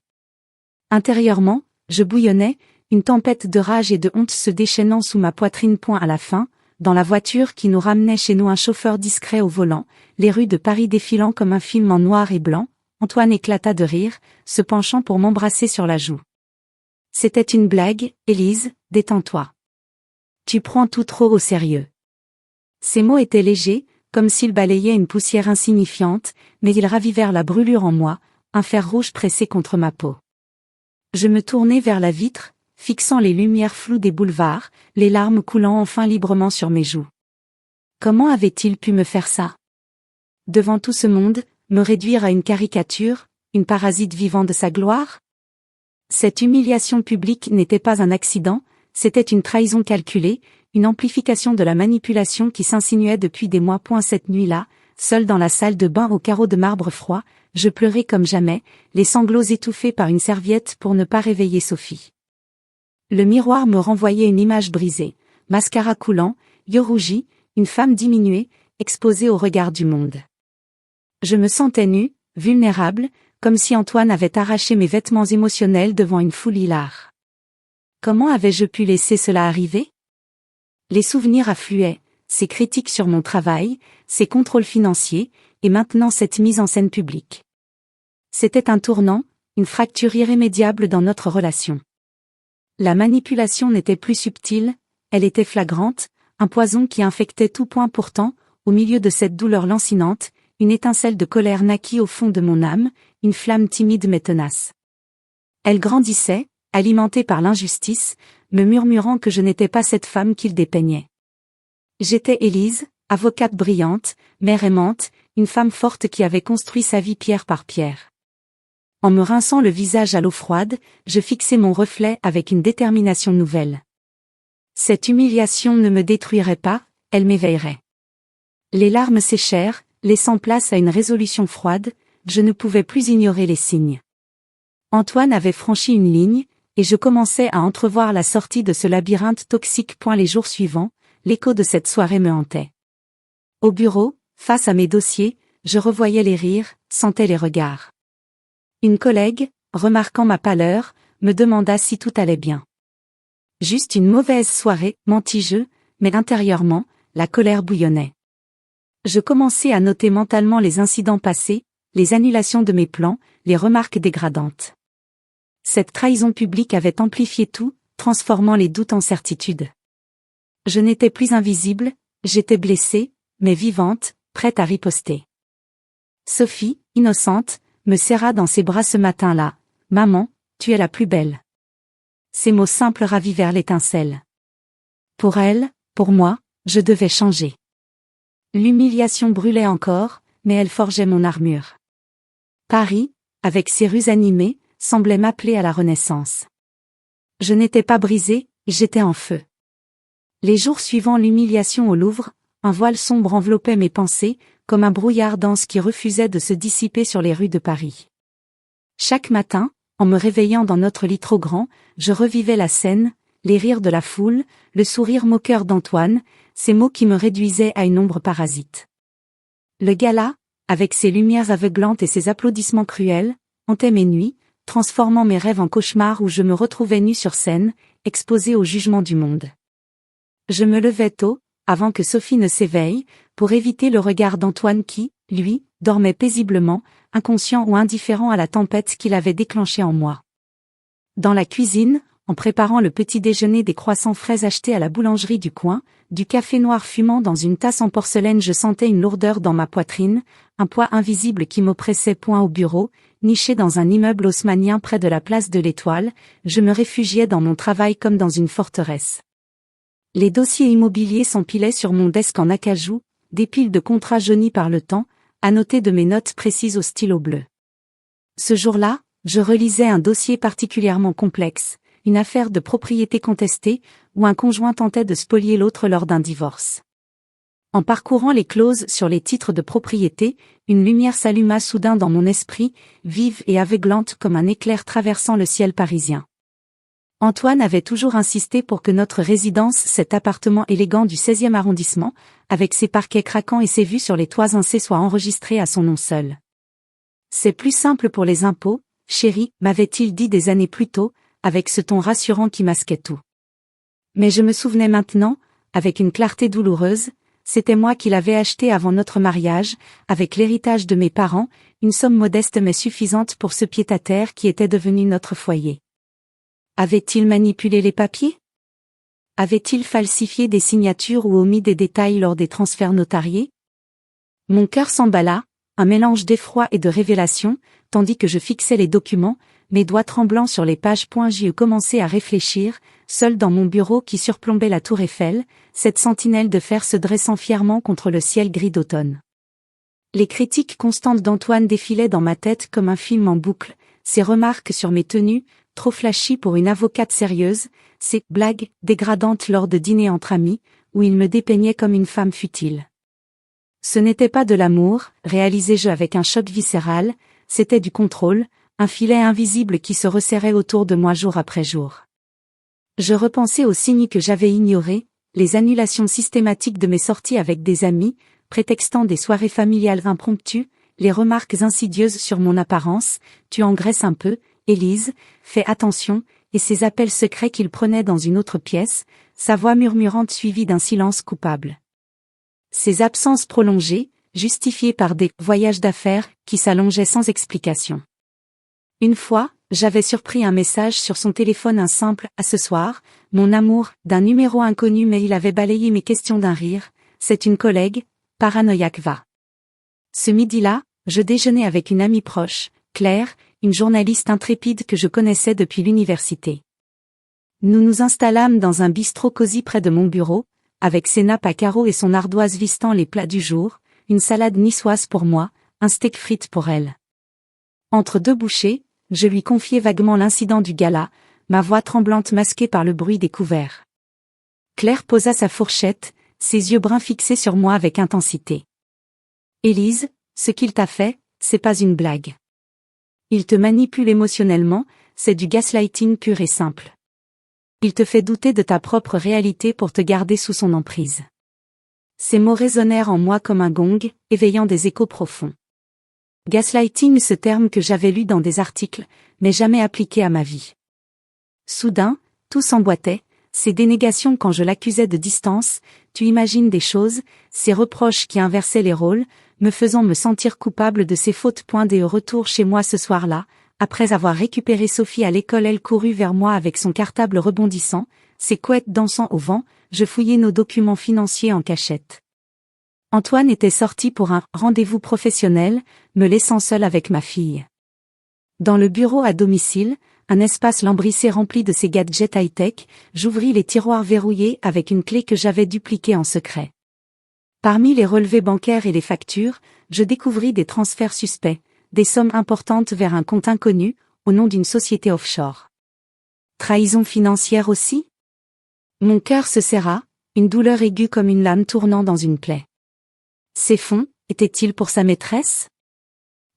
Intérieurement, je bouillonnais, une tempête de rage et de honte se déchaînant sous ma poitrine. À la fin, dans la voiture qui nous ramenait chez nous, un chauffeur discret au volant, les rues de Paris défilant comme un film en noir et blanc, Antoine éclata de rire, se penchant pour m'embrasser sur la joue. « C'était une blague, Élise, détends-toi. Tu prends tout trop au sérieux. » Ces mots étaient légers, comme s'ils balayaient une poussière insignifiante, mais ils ravivèrent la brûlure en moi, un fer rouge pressé contre ma peau. Je me tournai vers la vitre, fixant les lumières floues des boulevards, les larmes coulant enfin librement sur mes joues. Comment avait-il pu me faire ça? Devant tout ce monde, me réduire à une caricature, une parasite vivant de sa gloire? Cette humiliation publique n'était pas un accident, c'était une trahison calculée, une amplification de la manipulation qui s'insinuait depuis des mois. Cette nuit-là, seule dans la salle de bain aux carreaux de marbre froid, je pleurais comme jamais, les sanglots étouffés par une serviette pour ne pas réveiller Sophie. Le miroir me renvoyait une image brisée, mascara coulant, yeux rougis, une femme diminuée, exposée au regard du monde. Je me sentais nue, vulnérable, comme si Antoine avait arraché mes vêtements émotionnels devant une foule hilare. Comment avais-je pu laisser cela arriver? Les souvenirs affluaient, ces critiques sur mon travail, ces contrôles financiers, et maintenant cette mise en scène publique. C'était un tournant, une fracture irrémédiable dans notre relation. La manipulation n'était plus subtile, elle était flagrante, un poison qui infectait tout. Pourtant, au milieu de cette douleur lancinante, une étincelle de colère naquit au fond de mon âme, une flamme timide mais tenace. Elle grandissait, alimentée par l'injustice, me murmurant que je n'étais pas cette femme qu'il dépeignait. J'étais Élise, avocate brillante, mère aimante, une femme forte qui avait construit sa vie pierre par pierre. En me rinçant le visage à l'eau froide, je fixais mon reflet avec une détermination nouvelle. Cette humiliation ne me détruirait pas, elle m'éveillerait. Les larmes séchèrent, laissant place à une résolution froide, je ne pouvais plus ignorer les signes. Antoine avait franchi une ligne, et je commençais à entrevoir la sortie de ce labyrinthe toxique. Les jours suivants, l'écho de cette soirée me hantait. Au bureau, face à mes dossiers, je revoyais les rires, sentais les regards. Une collègue, remarquant ma pâleur, me demanda si tout allait bien. Juste une mauvaise soirée, mentis-je, mais intérieurement, la colère bouillonnait. Je commençais à noter mentalement les incidents passés, les annulations de mes plans, les remarques dégradantes. Cette trahison publique avait amplifié tout, transformant les doutes en certitudes. Je n'étais plus invisible, j'étais blessée, mais vivante, prête à riposter. Sophie, innocente, me serra dans ses bras ce matin-là. « Maman, tu es la plus belle. » Ces mots simples ravivèrent l'étincelle. Pour elle, pour moi, je devais changer. L'humiliation brûlait encore, mais elle forgeait mon armure. Paris, avec ses rues animées, semblait m'appeler à la renaissance. Je n'étais pas brisée, j'étais en feu. Les jours suivant l'humiliation au Louvre, un voile sombre enveloppait mes pensées, comme un brouillard dense qui refusait de se dissiper sur les rues de Paris. Chaque matin, en me réveillant dans notre lit trop grand, je revivais la scène, les rires de la foule, le sourire moqueur d'Antoine, ces mots qui me réduisaient à une ombre parasite. Le gala, avec ses lumières aveuglantes et ses applaudissements cruels, hantait mes nuits, transformant mes rêves en cauchemars où je me retrouvais nue sur scène, exposée au jugement du monde. Je me levais tôt, avant que Sophie ne s'éveille, pour éviter le regard d'Antoine qui, lui, dormait paisiblement, inconscient ou indifférent à la tempête qu'il avait déclenchée en moi. Dans la cuisine, en préparant le petit déjeuner des croissants frais achetés à la boulangerie du coin, du café noir fumant dans une tasse en porcelaine, je sentais une lourdeur dans ma poitrine, un poids invisible qui m'oppressait. Au bureau, niché dans un immeuble haussmannien près de la place de l'Étoile, je me réfugiais dans mon travail comme dans une forteresse. Les dossiers immobiliers s'empilaient sur mon desk en acajou, des piles de contrats jaunis par le temps, annotées de mes notes précises au stylo bleu. Ce jour-là, je relisais un dossier particulièrement complexe, une affaire de propriété contestée, où un conjoint tentait de spolier l'autre lors d'un divorce. En parcourant les clauses sur les titres de propriété, une lumière s'alluma soudain dans mon esprit, vive et aveuglante comme un éclair traversant le ciel parisien. Antoine avait toujours insisté pour que notre résidence, cet appartement élégant du 16e arrondissement, avec ses parquets craquants et ses vues sur les toits incés, soit enregistré à son nom seul. C'est plus simple pour les impôts, chérie, m'avait-il dit des années plus tôt, avec ce ton rassurant qui masquait tout. Mais je me souvenais maintenant, avec une clarté douloureuse, c'était moi qui l'avais acheté avant notre mariage, avec l'héritage de mes parents, une somme modeste mais suffisante pour ce pied-à-terre qui était devenu notre foyer. Avait-il manipulé les papiers? Avait-il falsifié des signatures ou omis des détails lors des transferts notariés? Mon cœur s'emballa, un mélange d'effroi et de révélation, tandis que je fixais les documents, mes doigts tremblants sur les pages. J'y eus commencé à réfléchir, seul dans mon bureau qui surplombait la tour Eiffel, cette sentinelle de fer se dressant fièrement contre le ciel gris d'automne. Les critiques constantes d'Antoine défilaient dans ma tête comme un film en boucle, ses remarques sur mes tenues, trop flashy pour une avocate sérieuse, ses blagues dégradantes lors de dîners entre amis, où il me dépeignait comme une femme futile. Ce n'était pas de l'amour, réalisais-je avec un choc viscéral, c'était du contrôle, un filet invisible qui se resserrait autour de moi jour après jour. Je repensais aux signes que j'avais ignorés, les annulations systématiques de mes sorties avec des amis, prétextant des soirées familiales impromptues, les remarques insidieuses sur mon apparence, tu engraisses un peu, Élise, fais attention, et ces appels secrets qu'il prenait dans une autre pièce, sa voix murmurante suivie d'un silence coupable. Ces absences prolongées, justifiées par des voyages d'affaires qui s'allongeaient sans explication. Une fois, j'avais surpris un message sur son téléphone, un simple « à ce soir », mon amour, d'un numéro inconnu, mais il avait balayé mes questions d'un rire. C'est une collègue, paranoïaque va. Ce midi-là, je déjeunais avec une amie proche, Claire, une journaliste intrépide que je connaissais depuis l'université. Nous nous installâmes dans un bistrot cosy près de mon bureau, avec ses nappes à carreaux et son ardoise vistant les plats du jour, une salade niçoise pour moi, un steak frites pour elle. Entre deux bouchées, je lui confiai vaguement l'incident du gala, ma voix tremblante masquée par le bruit des couverts. Claire posa sa fourchette, ses yeux bruns fixés sur moi avec intensité. « Élise, ce qu'il t'a fait, c'est pas une blague. Il te manipule émotionnellement, c'est du gaslighting pur et simple. Il te fait douter de ta propre réalité pour te garder sous son emprise. » Ces mots résonnèrent en moi comme un gong, éveillant des échos profonds. Gaslighting, ce terme que j'avais lu dans des articles, mais jamais appliqué à ma vie. Soudain, tout s'emboîtait, ces dénégations quand je l'accusais de distance, tu imagines des choses, ces reproches qui inversaient les rôles, me faisant me sentir coupable de ses fautes. Et au retour chez moi ce soir-là, après avoir récupéré Sophie à l'école, elle courut vers moi avec son cartable rebondissant, ses couettes dansant au vent, je fouillai nos documents financiers en cachette. Antoine était sorti pour un rendez-vous professionnel, me laissant seul avec ma fille. Dans le bureau à domicile, un espace lambrissé rempli de ses gadgets high-tech, j'ouvris les tiroirs verrouillés avec une clé que j'avais dupliquée en secret. Parmi les relevés bancaires et les factures, je découvris des transferts suspects, des sommes importantes vers un compte inconnu, au nom d'une société offshore. Trahison financière aussi ? Mon cœur se serra, une douleur aiguë comme une lame tournant dans une plaie. Ces fonds, étaient-ils pour sa maîtresse ?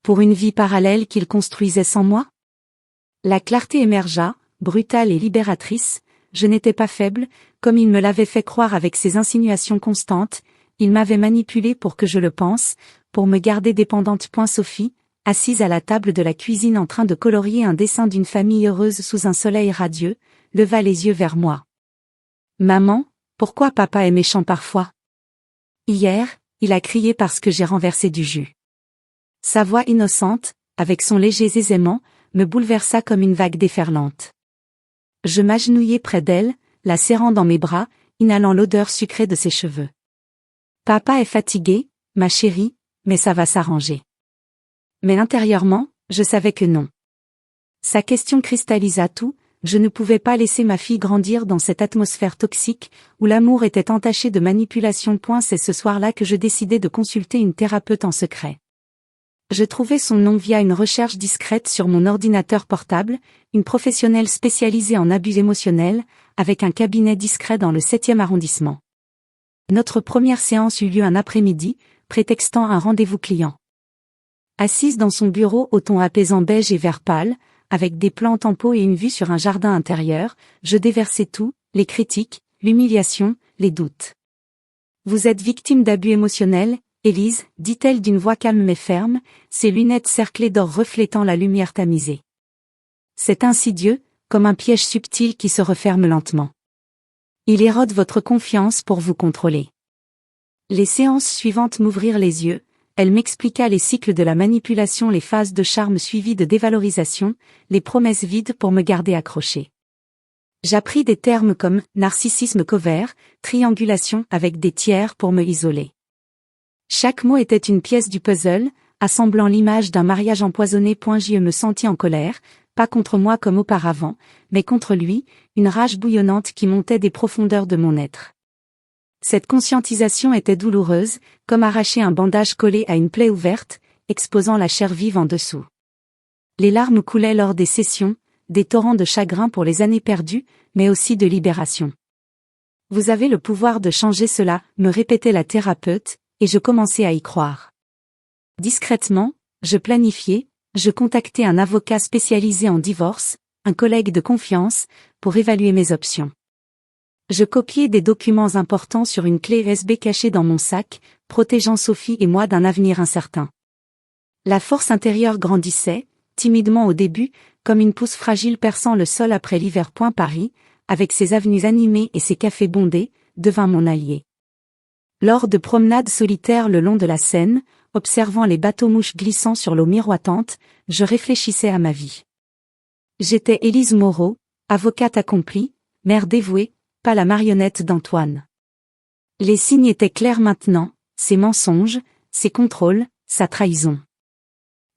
Pour une vie parallèle qu'il construisait sans moi ? La clarté émergea, brutale et libératrice. Je n'étais pas faible, comme il me l'avait fait croire avec ses insinuations constantes. Il m'avait manipulée pour que je le pense, pour me garder dépendante. Sophie, assise à la table de la cuisine en train de colorier un dessin d'une famille heureuse sous un soleil radieux, leva les yeux vers moi. « Maman, pourquoi papa est méchant parfois ? Hier, il a crié parce que j'ai renversé du jus. » Sa voix innocente, avec son léger zézaiement, me bouleversa comme une vague déferlante. Je m'agenouillai près d'elle, la serrant dans mes bras, inhalant l'odeur sucrée de ses cheveux. « Papa est fatigué, ma chérie, mais ça va s'arranger. » Mais intérieurement, je savais que non. Sa question cristallisa tout, je ne pouvais pas laisser ma fille grandir dans cette atmosphère toxique, où l'amour était entaché de manipulation. C'est ce soir-là que je décidai de consulter une thérapeute en secret. Je trouvai son nom via une recherche discrète sur mon ordinateur portable, une professionnelle spécialisée en abus émotionnels, avec un cabinet discret dans le 7e arrondissement. Notre première séance eut lieu un après-midi, prétextant un rendez-vous client. Assise dans son bureau au ton apaisant beige et vert pâle, avec des plantes en pot et une vue sur un jardin intérieur, je déversai tout, les critiques, l'humiliation, les doutes. « Vous êtes victime d'abus émotionnels, Élise, dit-elle d'une voix calme mais ferme, ses lunettes cerclées d'or reflétant la lumière tamisée. C'est insidieux, comme un piège subtil qui se referme lentement. Il érode votre confiance pour vous contrôler. » Les séances suivantes m'ouvrirent les yeux, elle m'expliqua les cycles de la manipulation, les phases de charme suivies de dévalorisation, les promesses vides pour me garder accroché. J'appris des termes comme narcissisme covert, triangulation avec des tiers pour me isoler. Chaque mot était une pièce du puzzle, assemblant l'image d'un mariage empoisonné. Je me sentis en colère, pas contre moi comme auparavant, mais contre lui, une rage bouillonnante qui montait des profondeurs de mon être. Cette conscientisation était douloureuse, comme arracher un bandage collé à une plaie ouverte, exposant la chair vive en dessous. Les larmes coulaient lors des sessions, des torrents de chagrin pour les années perdues, mais aussi de libération. Vous avez le pouvoir de changer cela, me répétait la thérapeute, et je commençais à y croire. Discrètement, je planifiais, je contactais un avocat spécialisé en divorce, un collègue de confiance, pour évaluer mes options. Je copiais des documents importants sur une clé USB cachée dans mon sac, protégeant Sophie et moi d'un avenir incertain. La force intérieure grandissait, timidement au début, comme une pousse fragile perçant le sol après l'hiver. Paris, avec ses avenues animées et ses cafés bondés, devint mon allié. Lors de promenades solitaires le long de la Seine, observant les bateaux-mouches glissant sur l'eau miroitante, je réfléchissais à ma vie. J'étais Élise Moreau, avocate accomplie, mère dévouée, pas la marionnette d'Antoine. Les signes étaient clairs maintenant, ses mensonges, ses contrôles, sa trahison.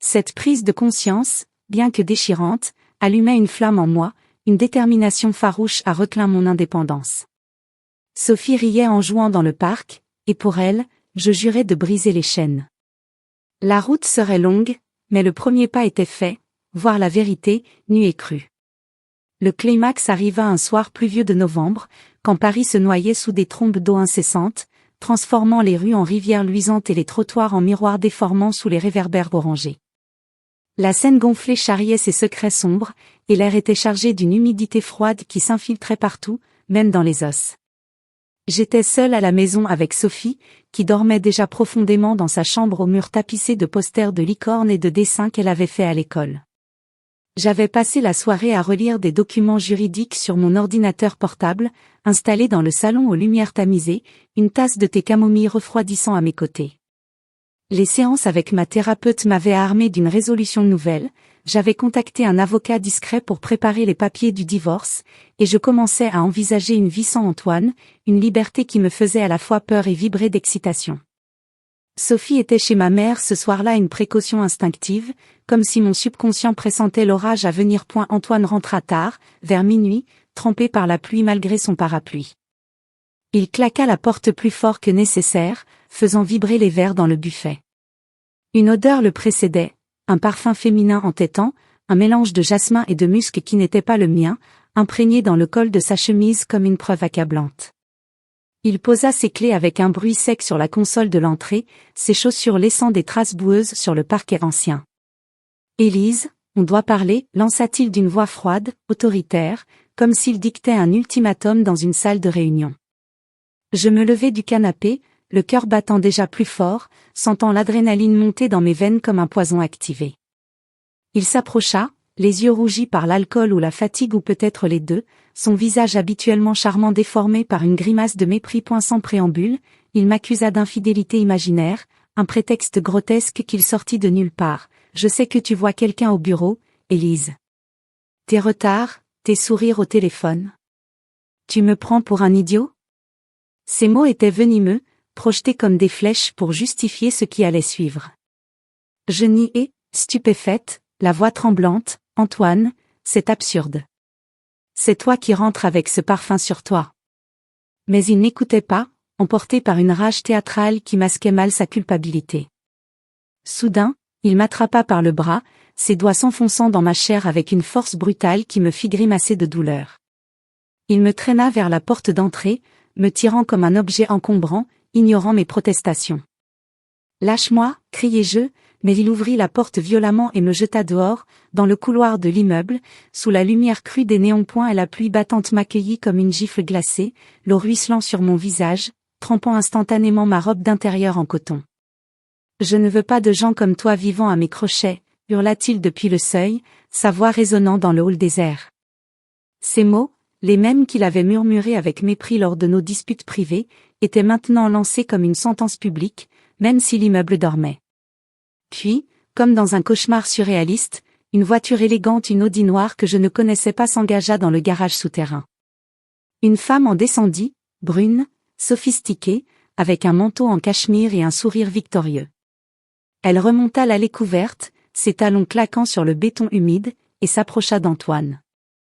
Cette prise de conscience, bien que déchirante, allumait une flamme en moi, une détermination farouche à reclamer mon indépendance. Sophie riait en jouant dans le parc, et pour elle, je jurais de briser les chaînes. La route serait longue, mais le premier pas était fait, voir la vérité, nue et crue. Le climax arriva un soir pluvieux de novembre, quand Paris se noyait sous des trombes d'eau incessantes, transformant les rues en rivières luisantes et les trottoirs en miroirs déformants sous les réverbères orangés. La Seine gonflée charriait ses secrets sombres, et l'air était chargé d'une humidité froide qui s'infiltrait partout, même dans les os. J'étais seule à la maison avec Sophie, qui dormait déjà profondément dans sa chambre aux murs tapissés de posters de licornes et de dessins qu'elle avait faits à l'école. J'avais passé la soirée à relire des documents juridiques sur mon ordinateur portable, installé dans le salon aux lumières tamisées, une tasse de thé camomille refroidissant à mes côtés. Les séances avec ma thérapeute m'avaient armé d'une résolution nouvelle, j'avais contacté un avocat discret pour préparer les papiers du divorce, et je commençais à envisager une vie sans Antoine, une liberté qui me faisait à la fois peur et vibrer d'excitation. Sophie était chez ma mère ce soir-là, une précaution instinctive, comme si mon subconscient pressentait l'orage à venir. Antoine rentra tard, vers minuit, trempé par la pluie malgré son parapluie. Il claqua la porte plus fort que nécessaire, faisant vibrer les verres dans le buffet. Une odeur le précédait, un parfum féminin entêtant, un mélange de jasmin et de musc qui n'était pas le mien, imprégné dans le col de sa chemise comme une preuve accablante. Il posa ses clés avec un bruit sec sur la console de l'entrée, ses chaussures laissant des traces boueuses sur le parquet ancien. « Élise, on doit parler » lança-t-il d'une voix froide, autoritaire, comme s'il dictait un ultimatum dans une salle de réunion. Je me levai du canapé, le cœur battant déjà plus fort, sentant l'adrénaline monter dans mes veines comme un poison activé. Il s'approcha, les yeux rougis par l'alcool ou la fatigue ou peut-être les deux, son visage habituellement charmant déformé par une grimace de mépris. Sans préambule, il m'accusa d'infidélité imaginaire, un prétexte grotesque qu'il sortit de nulle part. « Je sais que tu vois quelqu'un au bureau, Élise. Tes retards, tes sourires au téléphone. Tu me prends pour un idiot ?» Ces mots étaient venimeux, projetés comme des flèches pour justifier ce qui allait suivre. Je niai, stupéfaite, la voix tremblante. « Antoine, c'est absurde. C'est toi qui rentres avec ce parfum sur toi. » Mais il n'écoutait pas, emporté par une rage théâtrale qui masquait mal sa culpabilité. Soudain, il m'attrapa par le bras, ses doigts s'enfonçant dans ma chair avec une force brutale qui me fit grimacer de douleur. Il me traîna vers la porte d'entrée, me tirant comme un objet encombrant, ignorant mes protestations. « Lâche-moi » criai-je, mais il ouvrit la porte violemment et me jeta dehors, dans le couloir de l'immeuble, sous la lumière crue des néons. Et la pluie battante m'accueillit comme une gifle glacée, l'eau ruisselant sur mon visage, trempant instantanément ma robe d'intérieur en coton. « Je ne veux pas de gens comme toi vivant à mes crochets » hurla-t-il depuis le seuil, sa voix résonnant dans le hall désert. Ces mots, les mêmes qu'il avait murmurés avec mépris lors de nos disputes privées, étaient maintenant lancés comme une sentence publique, même si l'immeuble dormait. Puis, comme dans un cauchemar surréaliste, une voiture élégante, une Audi noire que je ne connaissais pas, s'engagea dans le garage souterrain. Une femme en descendit, brune, sophistiquée, avec un manteau en cachemire et un sourire victorieux. Elle remonta l'allée couverte, ses talons claquant sur le béton humide, et s'approcha d'Antoine.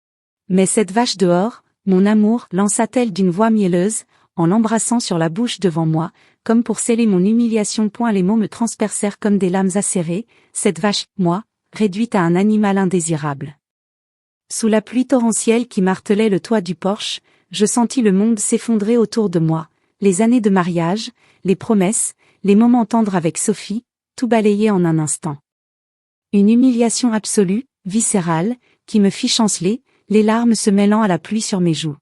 « Mais cette vache dehors, mon amour » lança-t-elle d'une voix mielleuse, en l'embrassant sur la bouche devant moi, comme pour sceller mon humiliation. Les mots me transpercèrent comme des lames acérées, cette vache, moi, réduite à un animal indésirable. Sous la pluie torrentielle qui martelait le toit du porche, je sentis le monde s'effondrer autour de moi, les années de mariage, les promesses, les moments tendres avec Sophie, tout balayé en un instant. Une humiliation absolue, viscérale, qui me fit chanceler, les larmes se mêlant à la pluie sur mes joues.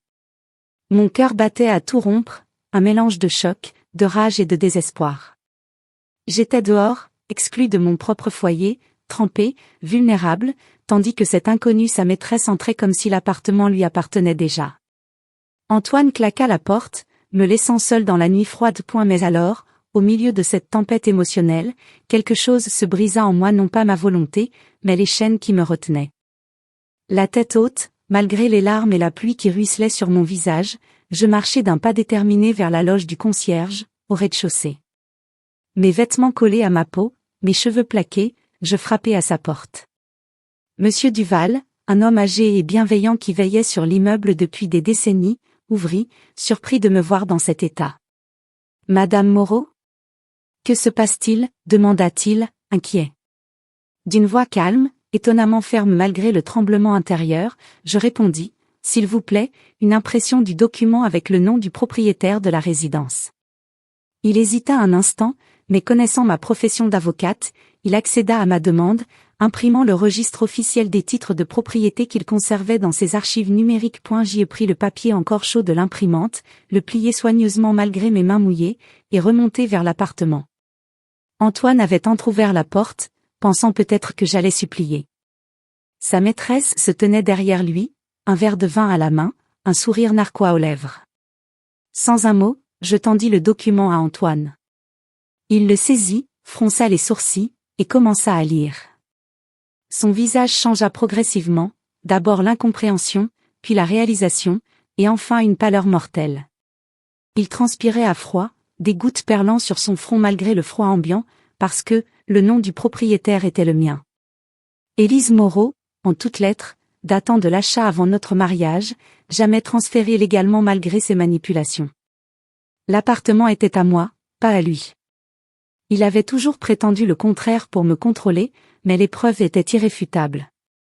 Mon cœur battait à tout rompre, un mélange de choc, de rage et de désespoir. J'étais dehors, exclu de mon propre foyer, trempé, vulnérable, tandis que cette inconnue sa maîtresse entrait comme si l'appartement lui appartenait déjà. Antoine claqua la porte, me laissant seul dans la nuit froide. Mais alors, au milieu de cette tempête émotionnelle, quelque chose se brisa en moi, non pas ma volonté, mais les chaînes qui me retenaient. La tête haute, malgré les larmes et la pluie qui ruisselait sur mon visage, je marchai d'un pas déterminé vers la loge du concierge, au rez-de-chaussée. Mes vêtements collés à ma peau, mes cheveux plaqués, je frappai à sa porte. Monsieur Duval, un homme âgé et bienveillant qui veillait sur l'immeuble depuis des décennies, ouvrit, surpris de me voir dans cet état. « Madame Moreau ? Que se passe-t-il ? Demanda-t-il, inquiet. D'une voix calme, étonnamment ferme malgré le tremblement intérieur, je répondis, « S'il vous plaît, une impression du document avec le nom du propriétaire de la résidence. » Il hésita un instant, mais connaissant ma profession d'avocate, il accéda à ma demande, imprimant le registre officiel des titres de propriété qu'il conservait dans ses archives numériques. J'y ai pris le papier encore chaud de l'imprimante, le pliai soigneusement malgré mes mains mouillées, et remontai vers l'appartement. Antoine avait entrouvert la porte, pensant peut-être que j'allais supplier. Sa maîtresse se tenait derrière lui, un verre de vin à la main, un sourire narquois aux lèvres. Sans un mot, je tendis le document à Antoine. Il le saisit, fronça les sourcils, et commença à lire. Son visage changea progressivement, d'abord l'incompréhension, puis la réalisation, et enfin une pâleur mortelle. Il transpirait à froid, des gouttes perlant sur son front malgré le froid ambiant, parce que le nom du propriétaire était le mien. Élise Moreau, en toutes lettres, datant de l'achat avant notre mariage, jamais transféré légalement malgré ses manipulations. L'appartement était à moi, pas à lui. Il avait toujours prétendu le contraire pour me contrôler, mais les preuves étaient irréfutables.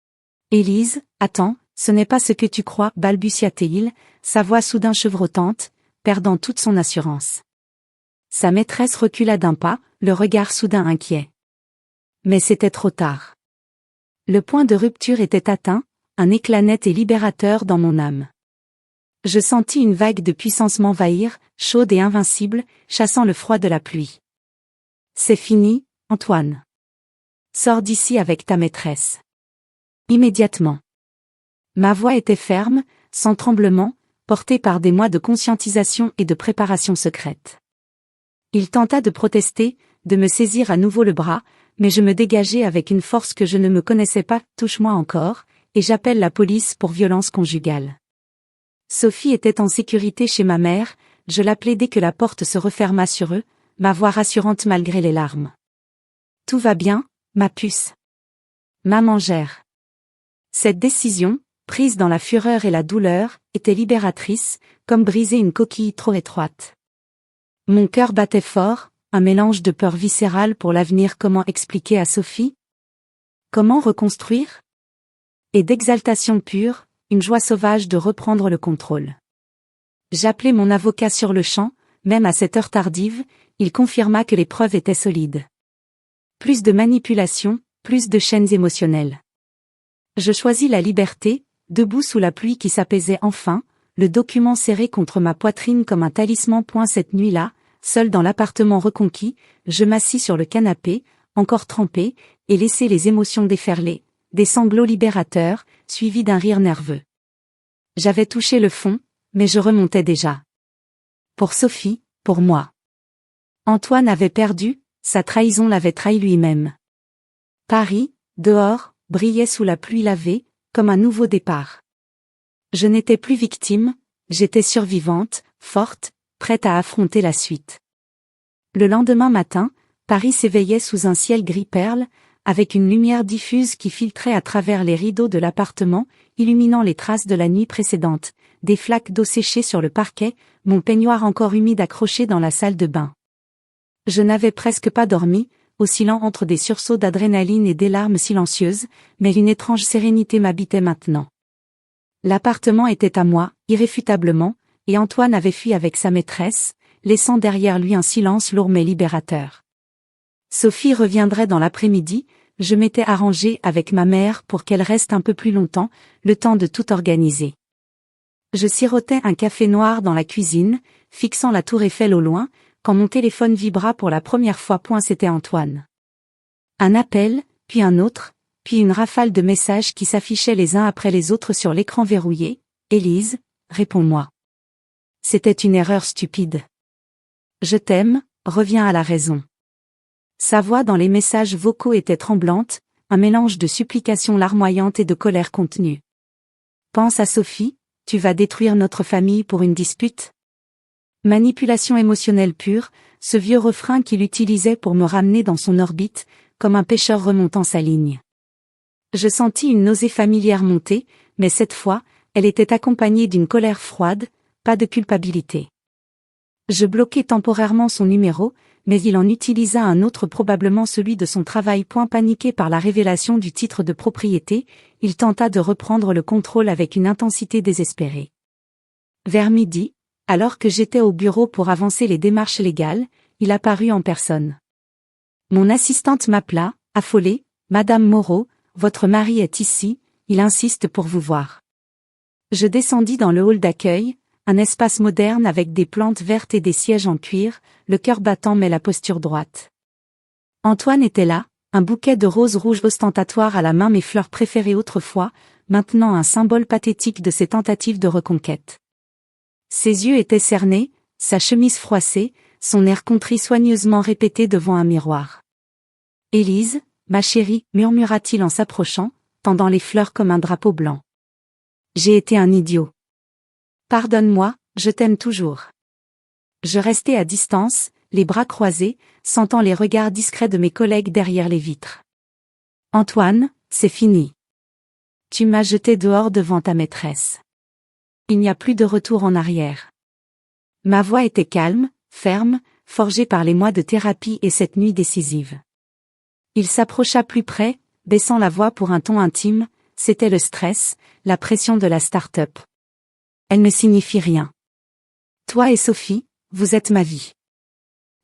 « Élise, attends, ce n'est pas ce que tu crois, balbutia-t-il, sa voix soudain chevrotante, perdant toute son assurance. Sa maîtresse recula d'un pas, le regard soudain inquiet. Mais c'était trop tard. Le point de rupture était atteint, un éclat net et libérateur dans mon âme. Je sentis une vague de puissance m'envahir, chaude et invincible, chassant le froid de la pluie. « C'est fini, Antoine. Sors d'ici avec ta maîtresse. » Immédiatement. Ma voix était ferme, sans tremblement, portée par des mois de conscientisation et de préparation secrète. Il tenta de protester, de me saisir à nouveau le bras, mais je me dégageai avec une force que je ne me connaissais pas. « Touche-moi encore, et j'appelle la police pour violence conjugale. » Sophie était en sécurité chez ma mère, je l'appelai dès que la porte se referma sur eux, ma voix rassurante malgré les larmes. « Tout va bien, ma puce. Maman gère. » Cette décision, prise dans la fureur et la douleur, était libératrice, comme briser une coquille trop étroite. Mon cœur battait fort, un mélange de peur viscérale pour l'avenir. Comment expliquer à Sophie? Comment reconstruire? Et d'exaltation pure, une joie sauvage de reprendre le contrôle. J'appelai mon avocat sur le champ, même à cette heure tardive, il confirma que les preuves étaient solides. Plus de manipulation, plus de chaînes émotionnelles. Je choisis la liberté, debout sous la pluie qui s'apaisait enfin, le document serré contre ma poitrine comme un talisman. Cette nuit-là, seul dans l'appartement reconquis, je m'assis sur le canapé, encore trempé, et laissai les émotions déferler, des sanglots libérateurs, suivis d'un rire nerveux. J'avais touché le fond, mais je remontais déjà. Pour Sophie, pour moi. Antoine avait perdu, sa trahison l'avait trahi lui-même. Paris, dehors, brillait sous la pluie lavée, comme un nouveau départ. Je n'étais plus victime, j'étais survivante, forte, prête à affronter la suite. Le lendemain matin, Paris s'éveillait sous un ciel gris perle, avec une lumière diffuse qui filtrait à travers les rideaux de l'appartement, illuminant les traces de la nuit précédente, des flaques d'eau séchées sur le parquet, mon peignoir encore humide accroché dans la salle de bain. Je n'avais presque pas dormi, oscillant entre des sursauts d'adrénaline et des larmes silencieuses, mais une étrange sérénité m'habitait maintenant. L'appartement était à moi, irréfutablement, et Antoine avait fui avec sa maîtresse, laissant derrière lui un silence lourd mais libérateur. Sophie reviendrait dans l'après-midi, je m'étais arrangé avec ma mère pour qu'elle reste un peu plus longtemps, le temps de tout organiser. Je sirotais un café noir dans la cuisine, fixant la tour Eiffel au loin, quand mon téléphone vibra pour la première fois. C'était Antoine. Un appel, puis un autre, puis une rafale de messages qui s'affichaient les uns après les autres sur l'écran verrouillé. « Élise, réponds-moi. C'était une erreur stupide. Je t'aime, reviens à la raison. » Sa voix dans les messages vocaux était tremblante, un mélange de supplications larmoyantes et de colère contenue. « Pense à Sophie, tu vas détruire notre famille pour une dispute ?» Manipulation émotionnelle pure, ce vieux refrain qu'il utilisait pour me ramener dans son orbite, comme un pêcheur remontant sa ligne. Je sentis une nausée familière monter, mais cette fois, elle était accompagnée d'une colère froide, pas de culpabilité. Je bloquai temporairement son numéro, mais il en utilisa un autre, probablement celui de son travail. Paniqué par la révélation du titre de propriété, il tenta de reprendre le contrôle avec une intensité désespérée. Vers midi, alors que j'étais au bureau pour avancer les démarches légales, il apparut en personne. Mon assistante m'appela, affolée. « Madame Moreau, votre mari est ici, il insiste pour vous voir. » Je descendis dans le hall d'accueil, un espace moderne avec des plantes vertes et des sièges en cuir, le cœur battant mais la posture droite. Antoine était là, un bouquet de roses rouges ostentatoire à la main, mes fleurs préférées autrefois, maintenant un symbole pathétique de ses tentatives de reconquête. Ses yeux étaient cernés, sa chemise froissée, son air contrit soigneusement répété devant un miroir. « Élise, ma chérie, murmura-t-il en s'approchant, tendant les fleurs comme un drapeau blanc. J'ai été un idiot. Pardonne-moi, je t'aime toujours. » Je restai à distance, les bras croisés, sentant les regards discrets de mes collègues derrière les vitres. « Antoine, c'est fini. Tu m'as jeté dehors devant ta maîtresse. Il n'y a plus de retour en arrière. » Ma voix était calme, ferme, forgée par les mois de thérapie et cette nuit décisive. Il s'approcha plus près, baissant la voix pour un ton intime. « C'était le stress, la pression de la start-up. Elle ne signifie rien. Toi et Sophie, vous êtes ma vie. »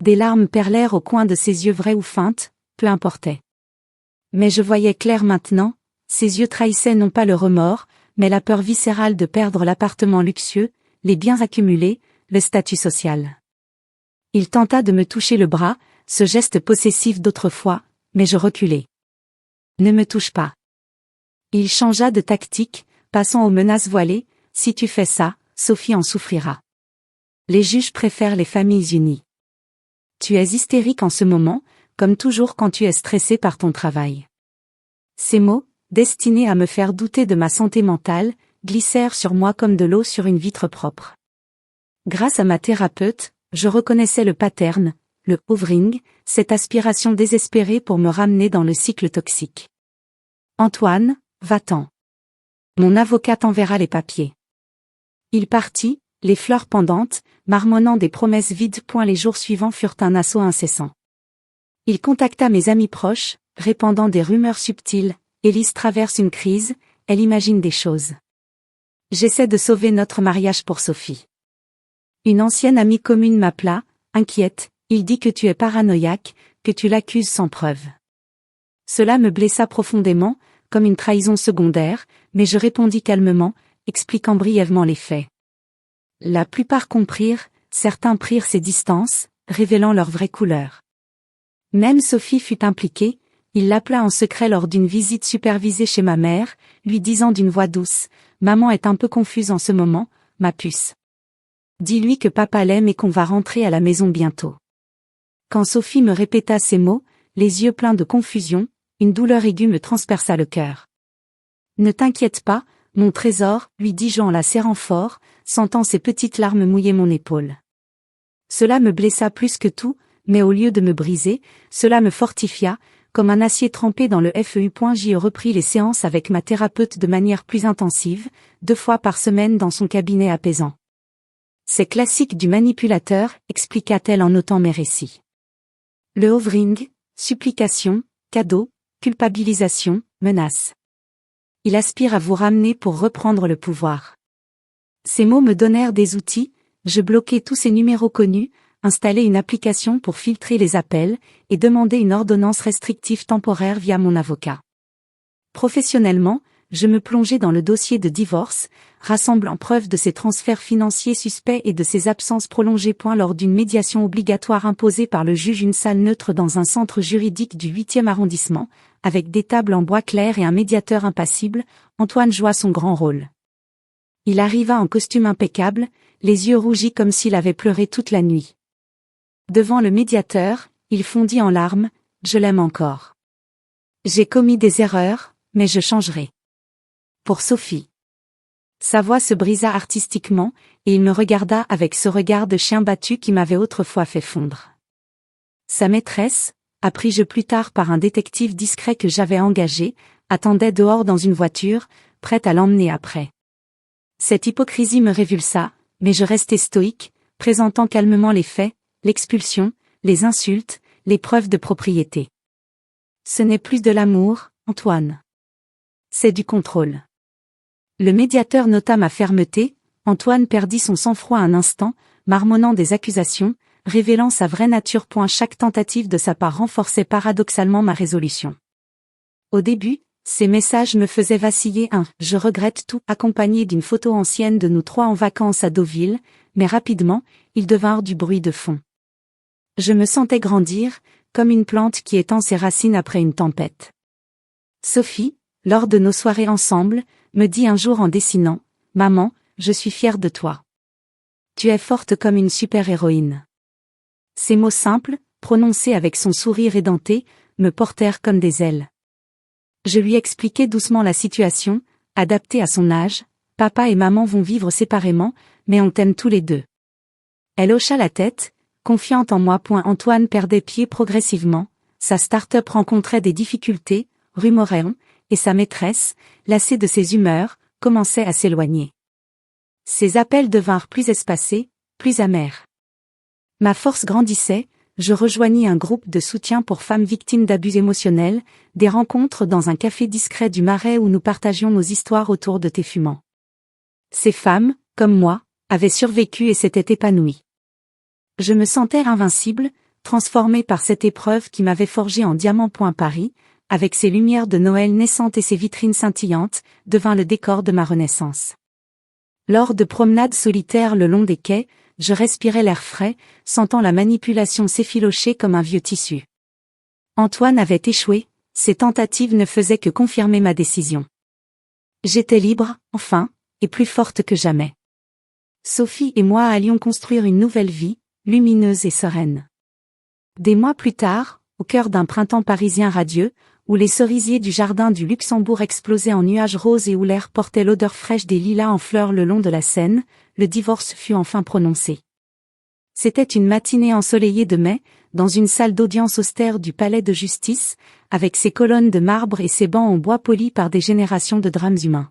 Des larmes perlèrent au coin de ses yeux, vraies ou feintes, peu importait. Mais je voyais clair maintenant, ses yeux trahissaient non pas le remords, mais la peur viscérale de perdre l'appartement luxueux, les biens accumulés, le statut social. Il tenta de me toucher le bras, ce geste possessif d'autrefois, mais je reculai. « Ne me touche pas. » Il changea de tactique, passant aux menaces voilées. « Si tu fais ça, Sophie en souffrira. Les juges préfèrent les familles unies. Tu es hystérique en ce moment, comme toujours quand tu es stressé par ton travail. » Ces mots, destinés à me faire douter de ma santé mentale, glissèrent sur moi comme de l'eau sur une vitre propre. Grâce à ma thérapeute, je reconnaissais le pattern, le hovering, cette aspiration désespérée pour me ramener dans le cycle toxique. « Antoine, va-t'en. Mon avocat t'enverra les papiers. » Il partit, les fleurs pendantes, marmonnant des promesses vides. Les jours suivants furent un assaut incessant. Il contacta mes amis proches, répandant des rumeurs subtiles. « Élise traverse une crise, elle imagine des choses. J'essaie de sauver notre mariage pour Sophie. » Une ancienne amie commune m'appela, inquiète. « Il dit que tu es paranoïaque, que tu l'accuses sans preuve. » Cela me blessa profondément, comme une trahison secondaire, mais je répondis calmement, expliquant brièvement les faits. La plupart comprirent, certains prirent ses distances, révélant leur vraie couleur. Même Sophie fut impliquée, il l'appela en secret lors d'une visite supervisée chez ma mère, lui disant d'une voix douce, « Maman est un peu confuse en ce moment, ma puce. Dis-lui que papa l'aime et qu'on va rentrer à la maison bientôt. » Quand Sophie me répéta ces mots, les yeux pleins de confusion, une douleur aiguë me transperça le cœur. « Ne t'inquiète pas, mon trésor, lui dis-je en la serrant fort, sentant ses petites larmes mouiller mon épaule. Cela me blessa plus que tout, mais au lieu de me briser, cela me fortifia, comme un acier trempé dans le feu. J'y repris les séances avec ma thérapeute de manière plus intensive, 2 fois par semaine dans son cabinet apaisant. C'est classique du manipulateur, expliqua-t-elle en notant mes récits. Le hovering, supplication, cadeau, culpabilisation, menace. Il aspire à vous ramener pour reprendre le pouvoir. Ces mots me donnèrent des outils, je bloquai tous ces numéros connus, installai une application pour filtrer les appels, et demandai une ordonnance restrictive temporaire via mon avocat. Professionnellement, je me plongeai dans le dossier de divorce, rassemblant preuve de ses transferts financiers suspects et de ses absences prolongées. Lors d'une médiation obligatoire imposée par le juge, une salle neutre dans un centre juridique du 8e arrondissement, avec des tables en bois clair et un médiateur impassible, Antoine joua son grand rôle. Il arriva en costume impeccable, les yeux rougis comme s'il avait pleuré toute la nuit. Devant le médiateur, il fondit en larmes, « Je l'aime encore. J'ai commis des erreurs, mais je changerai. » Pour Sophie. Sa voix se brisa artistiquement, et il me regarda avec ce regard de chien battu qui m'avait autrefois fait fondre. Sa maîtresse, appris-je plus tard par un détective discret que j'avais engagé, attendait dehors dans une voiture, prête à l'emmener après. Cette hypocrisie me révulsa, mais je restai stoïque, présentant calmement les faits, l'expulsion, les insultes, les preuves de propriété. Ce n'est plus de l'amour, Antoine. C'est du contrôle. Le médiateur nota ma fermeté, Antoine perdit son sang-froid un instant, marmonnant des accusations, révélant sa vraie nature. Chaque tentative de sa part renforçait paradoxalement ma résolution. Au début, ces messages me faisaient vaciller « je regrette tout » accompagné d'une photo ancienne de nous trois en vacances à Deauville, mais rapidement, ils devinrent du bruit de fond. Je me sentais grandir, comme une plante qui étend ses racines après une tempête. Sophie, lors de nos soirées ensemble, me dit un jour en dessinant « Maman, je suis fière de toi. Tu es forte comme une super-héroïne. » Ces mots simples, prononcés avec son sourire édenté, me portèrent comme des ailes. Je lui expliquai doucement la situation, adaptée à son âge, « Papa et maman vont vivre séparément, mais on t'aime tous les deux. » Elle hocha la tête, confiante en moi. Antoine perdait pied progressivement, sa start-up rencontrait des difficultés, rumorait-on, et sa maîtresse, lassée de ses humeurs, commençait à s'éloigner. Ses appels devinrent plus espacés, plus amers. Ma force grandissait, je rejoignis un groupe de soutien pour femmes victimes d'abus émotionnels, des rencontres dans un café discret du Marais où nous partagions nos histoires autour de thé fumant. Ces femmes, comme moi, avaient survécu et s'étaient épanouies. Je me sentais invincible, transformé par cette épreuve qui m'avait forgé en diamant. Paris, avec ses lumières de Noël naissantes et ses vitrines scintillantes, devint le décor de ma renaissance. Lors de promenades solitaires le long des quais, je respirais l'air frais, sentant la manipulation s'effilocher comme un vieux tissu. Antoine avait échoué, ses tentatives ne faisaient que confirmer ma décision. J'étais libre, enfin, et plus forte que jamais. Sophie et moi allions construire une nouvelle vie, lumineuse et sereine. Des mois plus tard, au cœur d'un printemps parisien radieux, où les cerisiers du jardin du Luxembourg explosaient en nuages roses et où l'air portait l'odeur fraîche des lilas en fleurs le long de la Seine, le divorce fut enfin prononcé. C'était une matinée ensoleillée de mai, dans une salle d'audience austère du palais de justice, avec ses colonnes de marbre et ses bancs en bois polis par des générations de drames humains.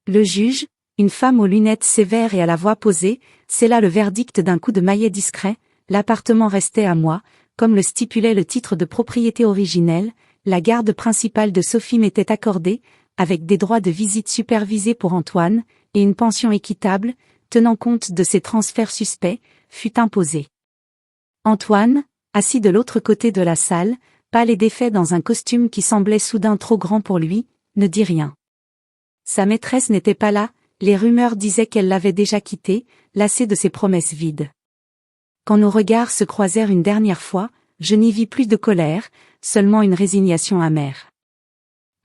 Le juge, une femme aux lunettes sévères et à la voix posée, scella le verdict d'un coup de maillet discret, l'appartement restait à moi, comme le stipulait le titre de propriété originel, la garde principale de Sophie m'était accordée, avec des droits de visite supervisés pour Antoine, et une pension équitable, tenant compte de ses transferts suspects, fut imposée. Antoine, assis de l'autre côté de la salle, pâle et défait dans un costume qui semblait soudain trop grand pour lui, ne dit rien. Sa maîtresse n'était pas là, les rumeurs disaient qu'elle l'avait déjà quitté, lassée de ses promesses vides. Quand nos regards se croisèrent une dernière fois, je n'y vis plus de colère, seulement une résignation amère.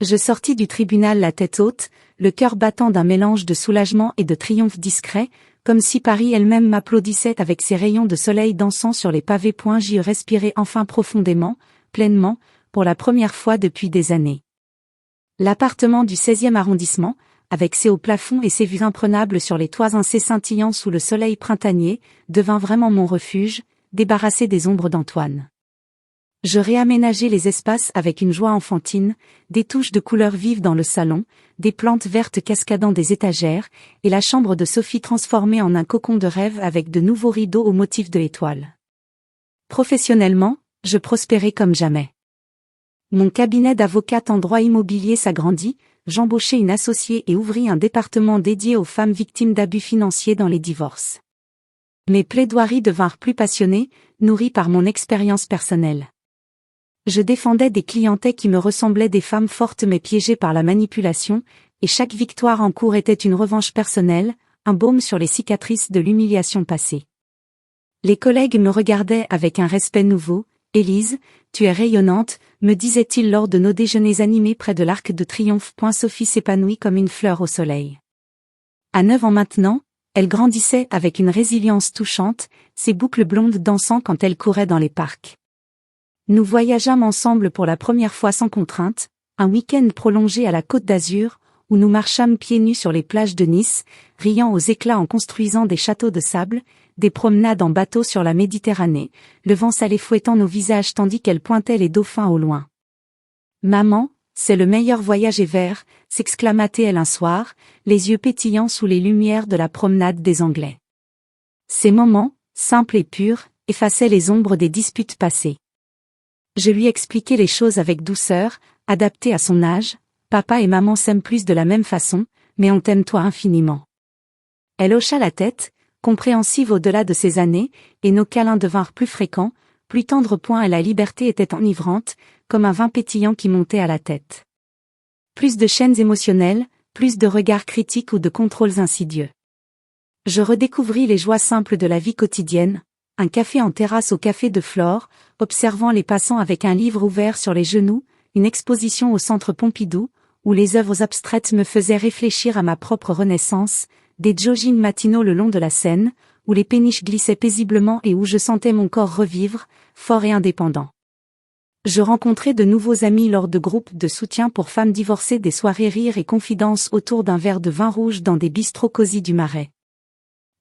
Je sortis du tribunal la tête haute, le cœur battant d'un mélange de soulagement et de triomphe discret, comme si Paris elle-même m'applaudissait avec ses rayons de soleil dansant sur les pavés. J'y respirai enfin profondément, pleinement, pour la première fois depuis des années. L'appartement du 16e arrondissement, avec ses hauts plafonds et ses vues imprenables sur les toits scintillants sous le soleil printanier, devint vraiment mon refuge, débarrassé des ombres d'Antoine. Je réaménageai les espaces avec une joie enfantine, des touches de couleurs vives dans le salon, des plantes vertes cascadant des étagères, et la chambre de Sophie transformée en un cocon de rêve avec de nouveaux rideaux au motif de l'étoile. Professionnellement, je prospérais comme jamais. Mon cabinet d'avocate en droit immobilier s'agrandit, j'embauchai une associée et ouvris un département dédié aux femmes victimes d'abus financiers dans les divorces. Mes plaidoiries devinrent plus passionnées, nourries par mon expérience personnelle. Je défendais des clientèles qui me ressemblaient, des femmes fortes mais piégées par la manipulation, et chaque victoire en cours était une revanche personnelle, un baume sur les cicatrices de l'humiliation passée. Les collègues me regardaient avec un respect nouveau. « Élise, tu es rayonnante », me disait-il lors de nos déjeuners animés près de l'Arc de Triomphe. Sophie s'épanouit comme une fleur au soleil. À 9 ans maintenant, elle grandissait avec une résilience touchante, ses boucles blondes dansant quand elle courait dans les parcs. Nous voyageâmes ensemble pour la première fois sans contrainte, un week-end prolongé à la Côte d'Azur, où nous marchâmes pieds nus sur les plages de Nice, riant aux éclats en construisant des châteaux de sable, des promenades en bateau sur la Méditerranée, le vent salé fouettant nos visages tandis qu'elle pointait les dauphins au loin. « Maman, c'est le meilleur voyage ever », s'exclama-t-elle un soir, les yeux pétillants sous les lumières de la promenade des Anglais. Ces moments, simples et purs, effaçaient les ombres des disputes passées. Je lui expliquai les choses avec douceur, adaptée à son âge. « Papa et maman s'aiment plus de la même façon, mais on t'aime toi infiniment. » Elle hocha la tête, compréhensive au-delà de ses années, et nos câlins devinrent plus fréquents, plus tendres. Et la liberté était enivrante, comme un vin pétillant qui montait à la tête. Plus de chaînes émotionnelles, plus de regards critiques ou de contrôles insidieux. Je redécouvris les joies simples de la vie quotidienne, un café en terrasse au café de Flore, observant les passants avec un livre ouvert sur les genoux, une exposition au centre Pompidou, où les œuvres abstraites me faisaient réfléchir à ma propre renaissance, des joggings matinaux le long de la Seine, où les péniches glissaient paisiblement et où je sentais mon corps revivre, fort et indépendant. Je rencontrai de nouveaux amis lors de groupes de soutien pour femmes divorcées, des soirées rires et confidences autour d'un verre de vin rouge dans des bistrots cosy du Marais.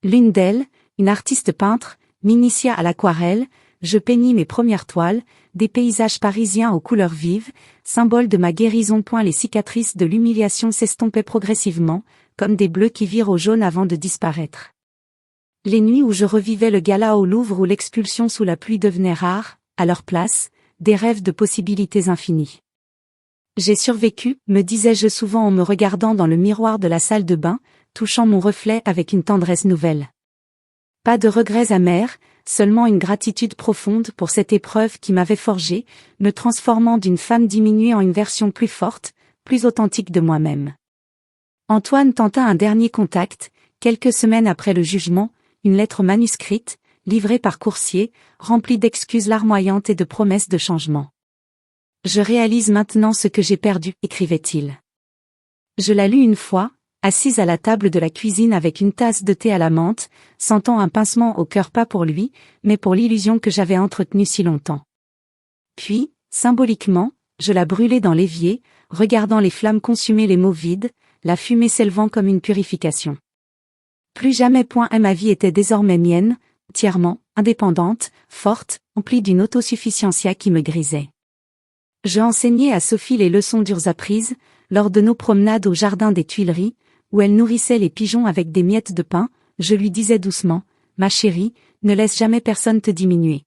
L'une d'elles, une artiste peintre, m'initia à l'aquarelle. Je peignis mes premières toiles, des paysages parisiens aux couleurs vives, symbole de ma guérison. Les cicatrices de l'humiliation s'estompaient progressivement, comme des bleus qui virent au jaune avant de disparaître. Les nuits où je revivais le gala au Louvre ou l'expulsion sous la pluie devenaient rares, à leur place, des rêves de possibilités infinies. J'ai survécu, me disais-je souvent en me regardant dans le miroir de la salle de bain, touchant mon reflet avec une tendresse nouvelle. Pas de regrets amers, seulement une gratitude profonde pour cette épreuve qui m'avait forgé, me transformant d'une femme diminuée en une version plus forte, plus authentique de moi-même. Antoine tenta un dernier contact, quelques semaines après le jugement, une lettre manuscrite, livrée par coursier, remplie d'excuses larmoyantes et de promesses de changement. « Je réalise maintenant ce que j'ai perdu », écrivait-il. Je la lus une fois, assise à la table de la cuisine avec une tasse de thé à la menthe, sentant un pincement au cœur, pas pour lui, mais pour l'illusion que j'avais entretenue si longtemps. Puis, symboliquement, je la brûlai dans l'évier, regardant les flammes consumer les mots vides, la fumée s'élevant comme une purification. Plus jamais. Ma vie était désormais mienne, entièrement, indépendante, forte, emplie d'une autosufficencia qui me grisait. Je enseignais à Sophie les leçons dures apprises, lors de nos promenades au jardin des Tuileries, où elle nourrissait les pigeons avec des miettes de pain. Je lui disais doucement, « Ma chérie, ne laisse jamais personne te diminuer.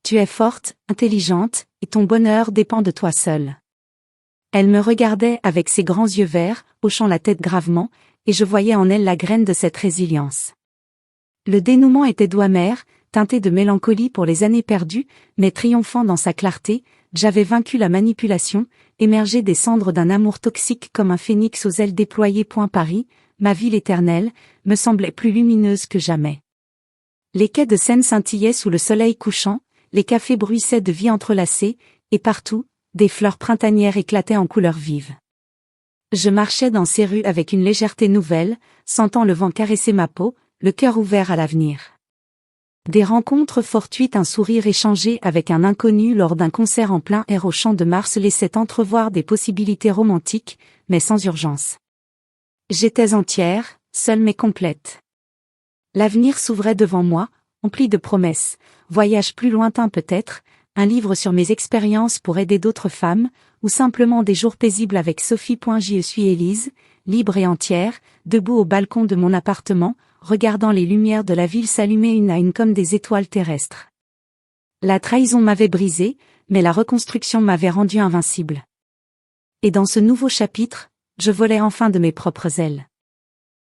Tu es forte, intelligente, et ton bonheur dépend de toi seule. » Elle me regardait avec ses grands yeux verts, hochant la tête gravement, et je voyais en elle la graine de cette résilience. Le dénouement était doux amer, teinté de mélancolie pour les années perdues, mais triomphant dans sa clarté. J'avais vaincu la manipulation, émergé des cendres d'un amour toxique comme un phénix aux ailes déployées. Paris, ma ville éternelle, me semblait plus lumineuse que jamais. Les quais de Seine scintillaient sous le soleil couchant, les cafés bruissaient de vie entrelacée, et partout, des fleurs printanières éclataient en couleurs vives. Je marchais dans ces rues avec une légèreté nouvelle, sentant le vent caresser ma peau, le cœur ouvert à l'avenir. Des rencontres fortuites, un sourire échangé avec un inconnu lors d'un concert en plein air au Champ de Mars laissait entrevoir des possibilités romantiques, mais sans urgence. J'étais entière, seule mais complète. L'avenir s'ouvrait devant moi, empli de promesses, voyage plus lointain peut-être, un livre sur mes expériences pour aider d'autres femmes, ou simplement des jours paisibles avec Sophie. Je suis Élise, libre et entière, debout au balcon de mon appartement, regardant les lumières de la ville s'allumer une à une comme des étoiles terrestres. La trahison m'avait brisé, mais la reconstruction m'avait rendu invincible. Et dans ce nouveau chapitre, je volais enfin de mes propres ailes.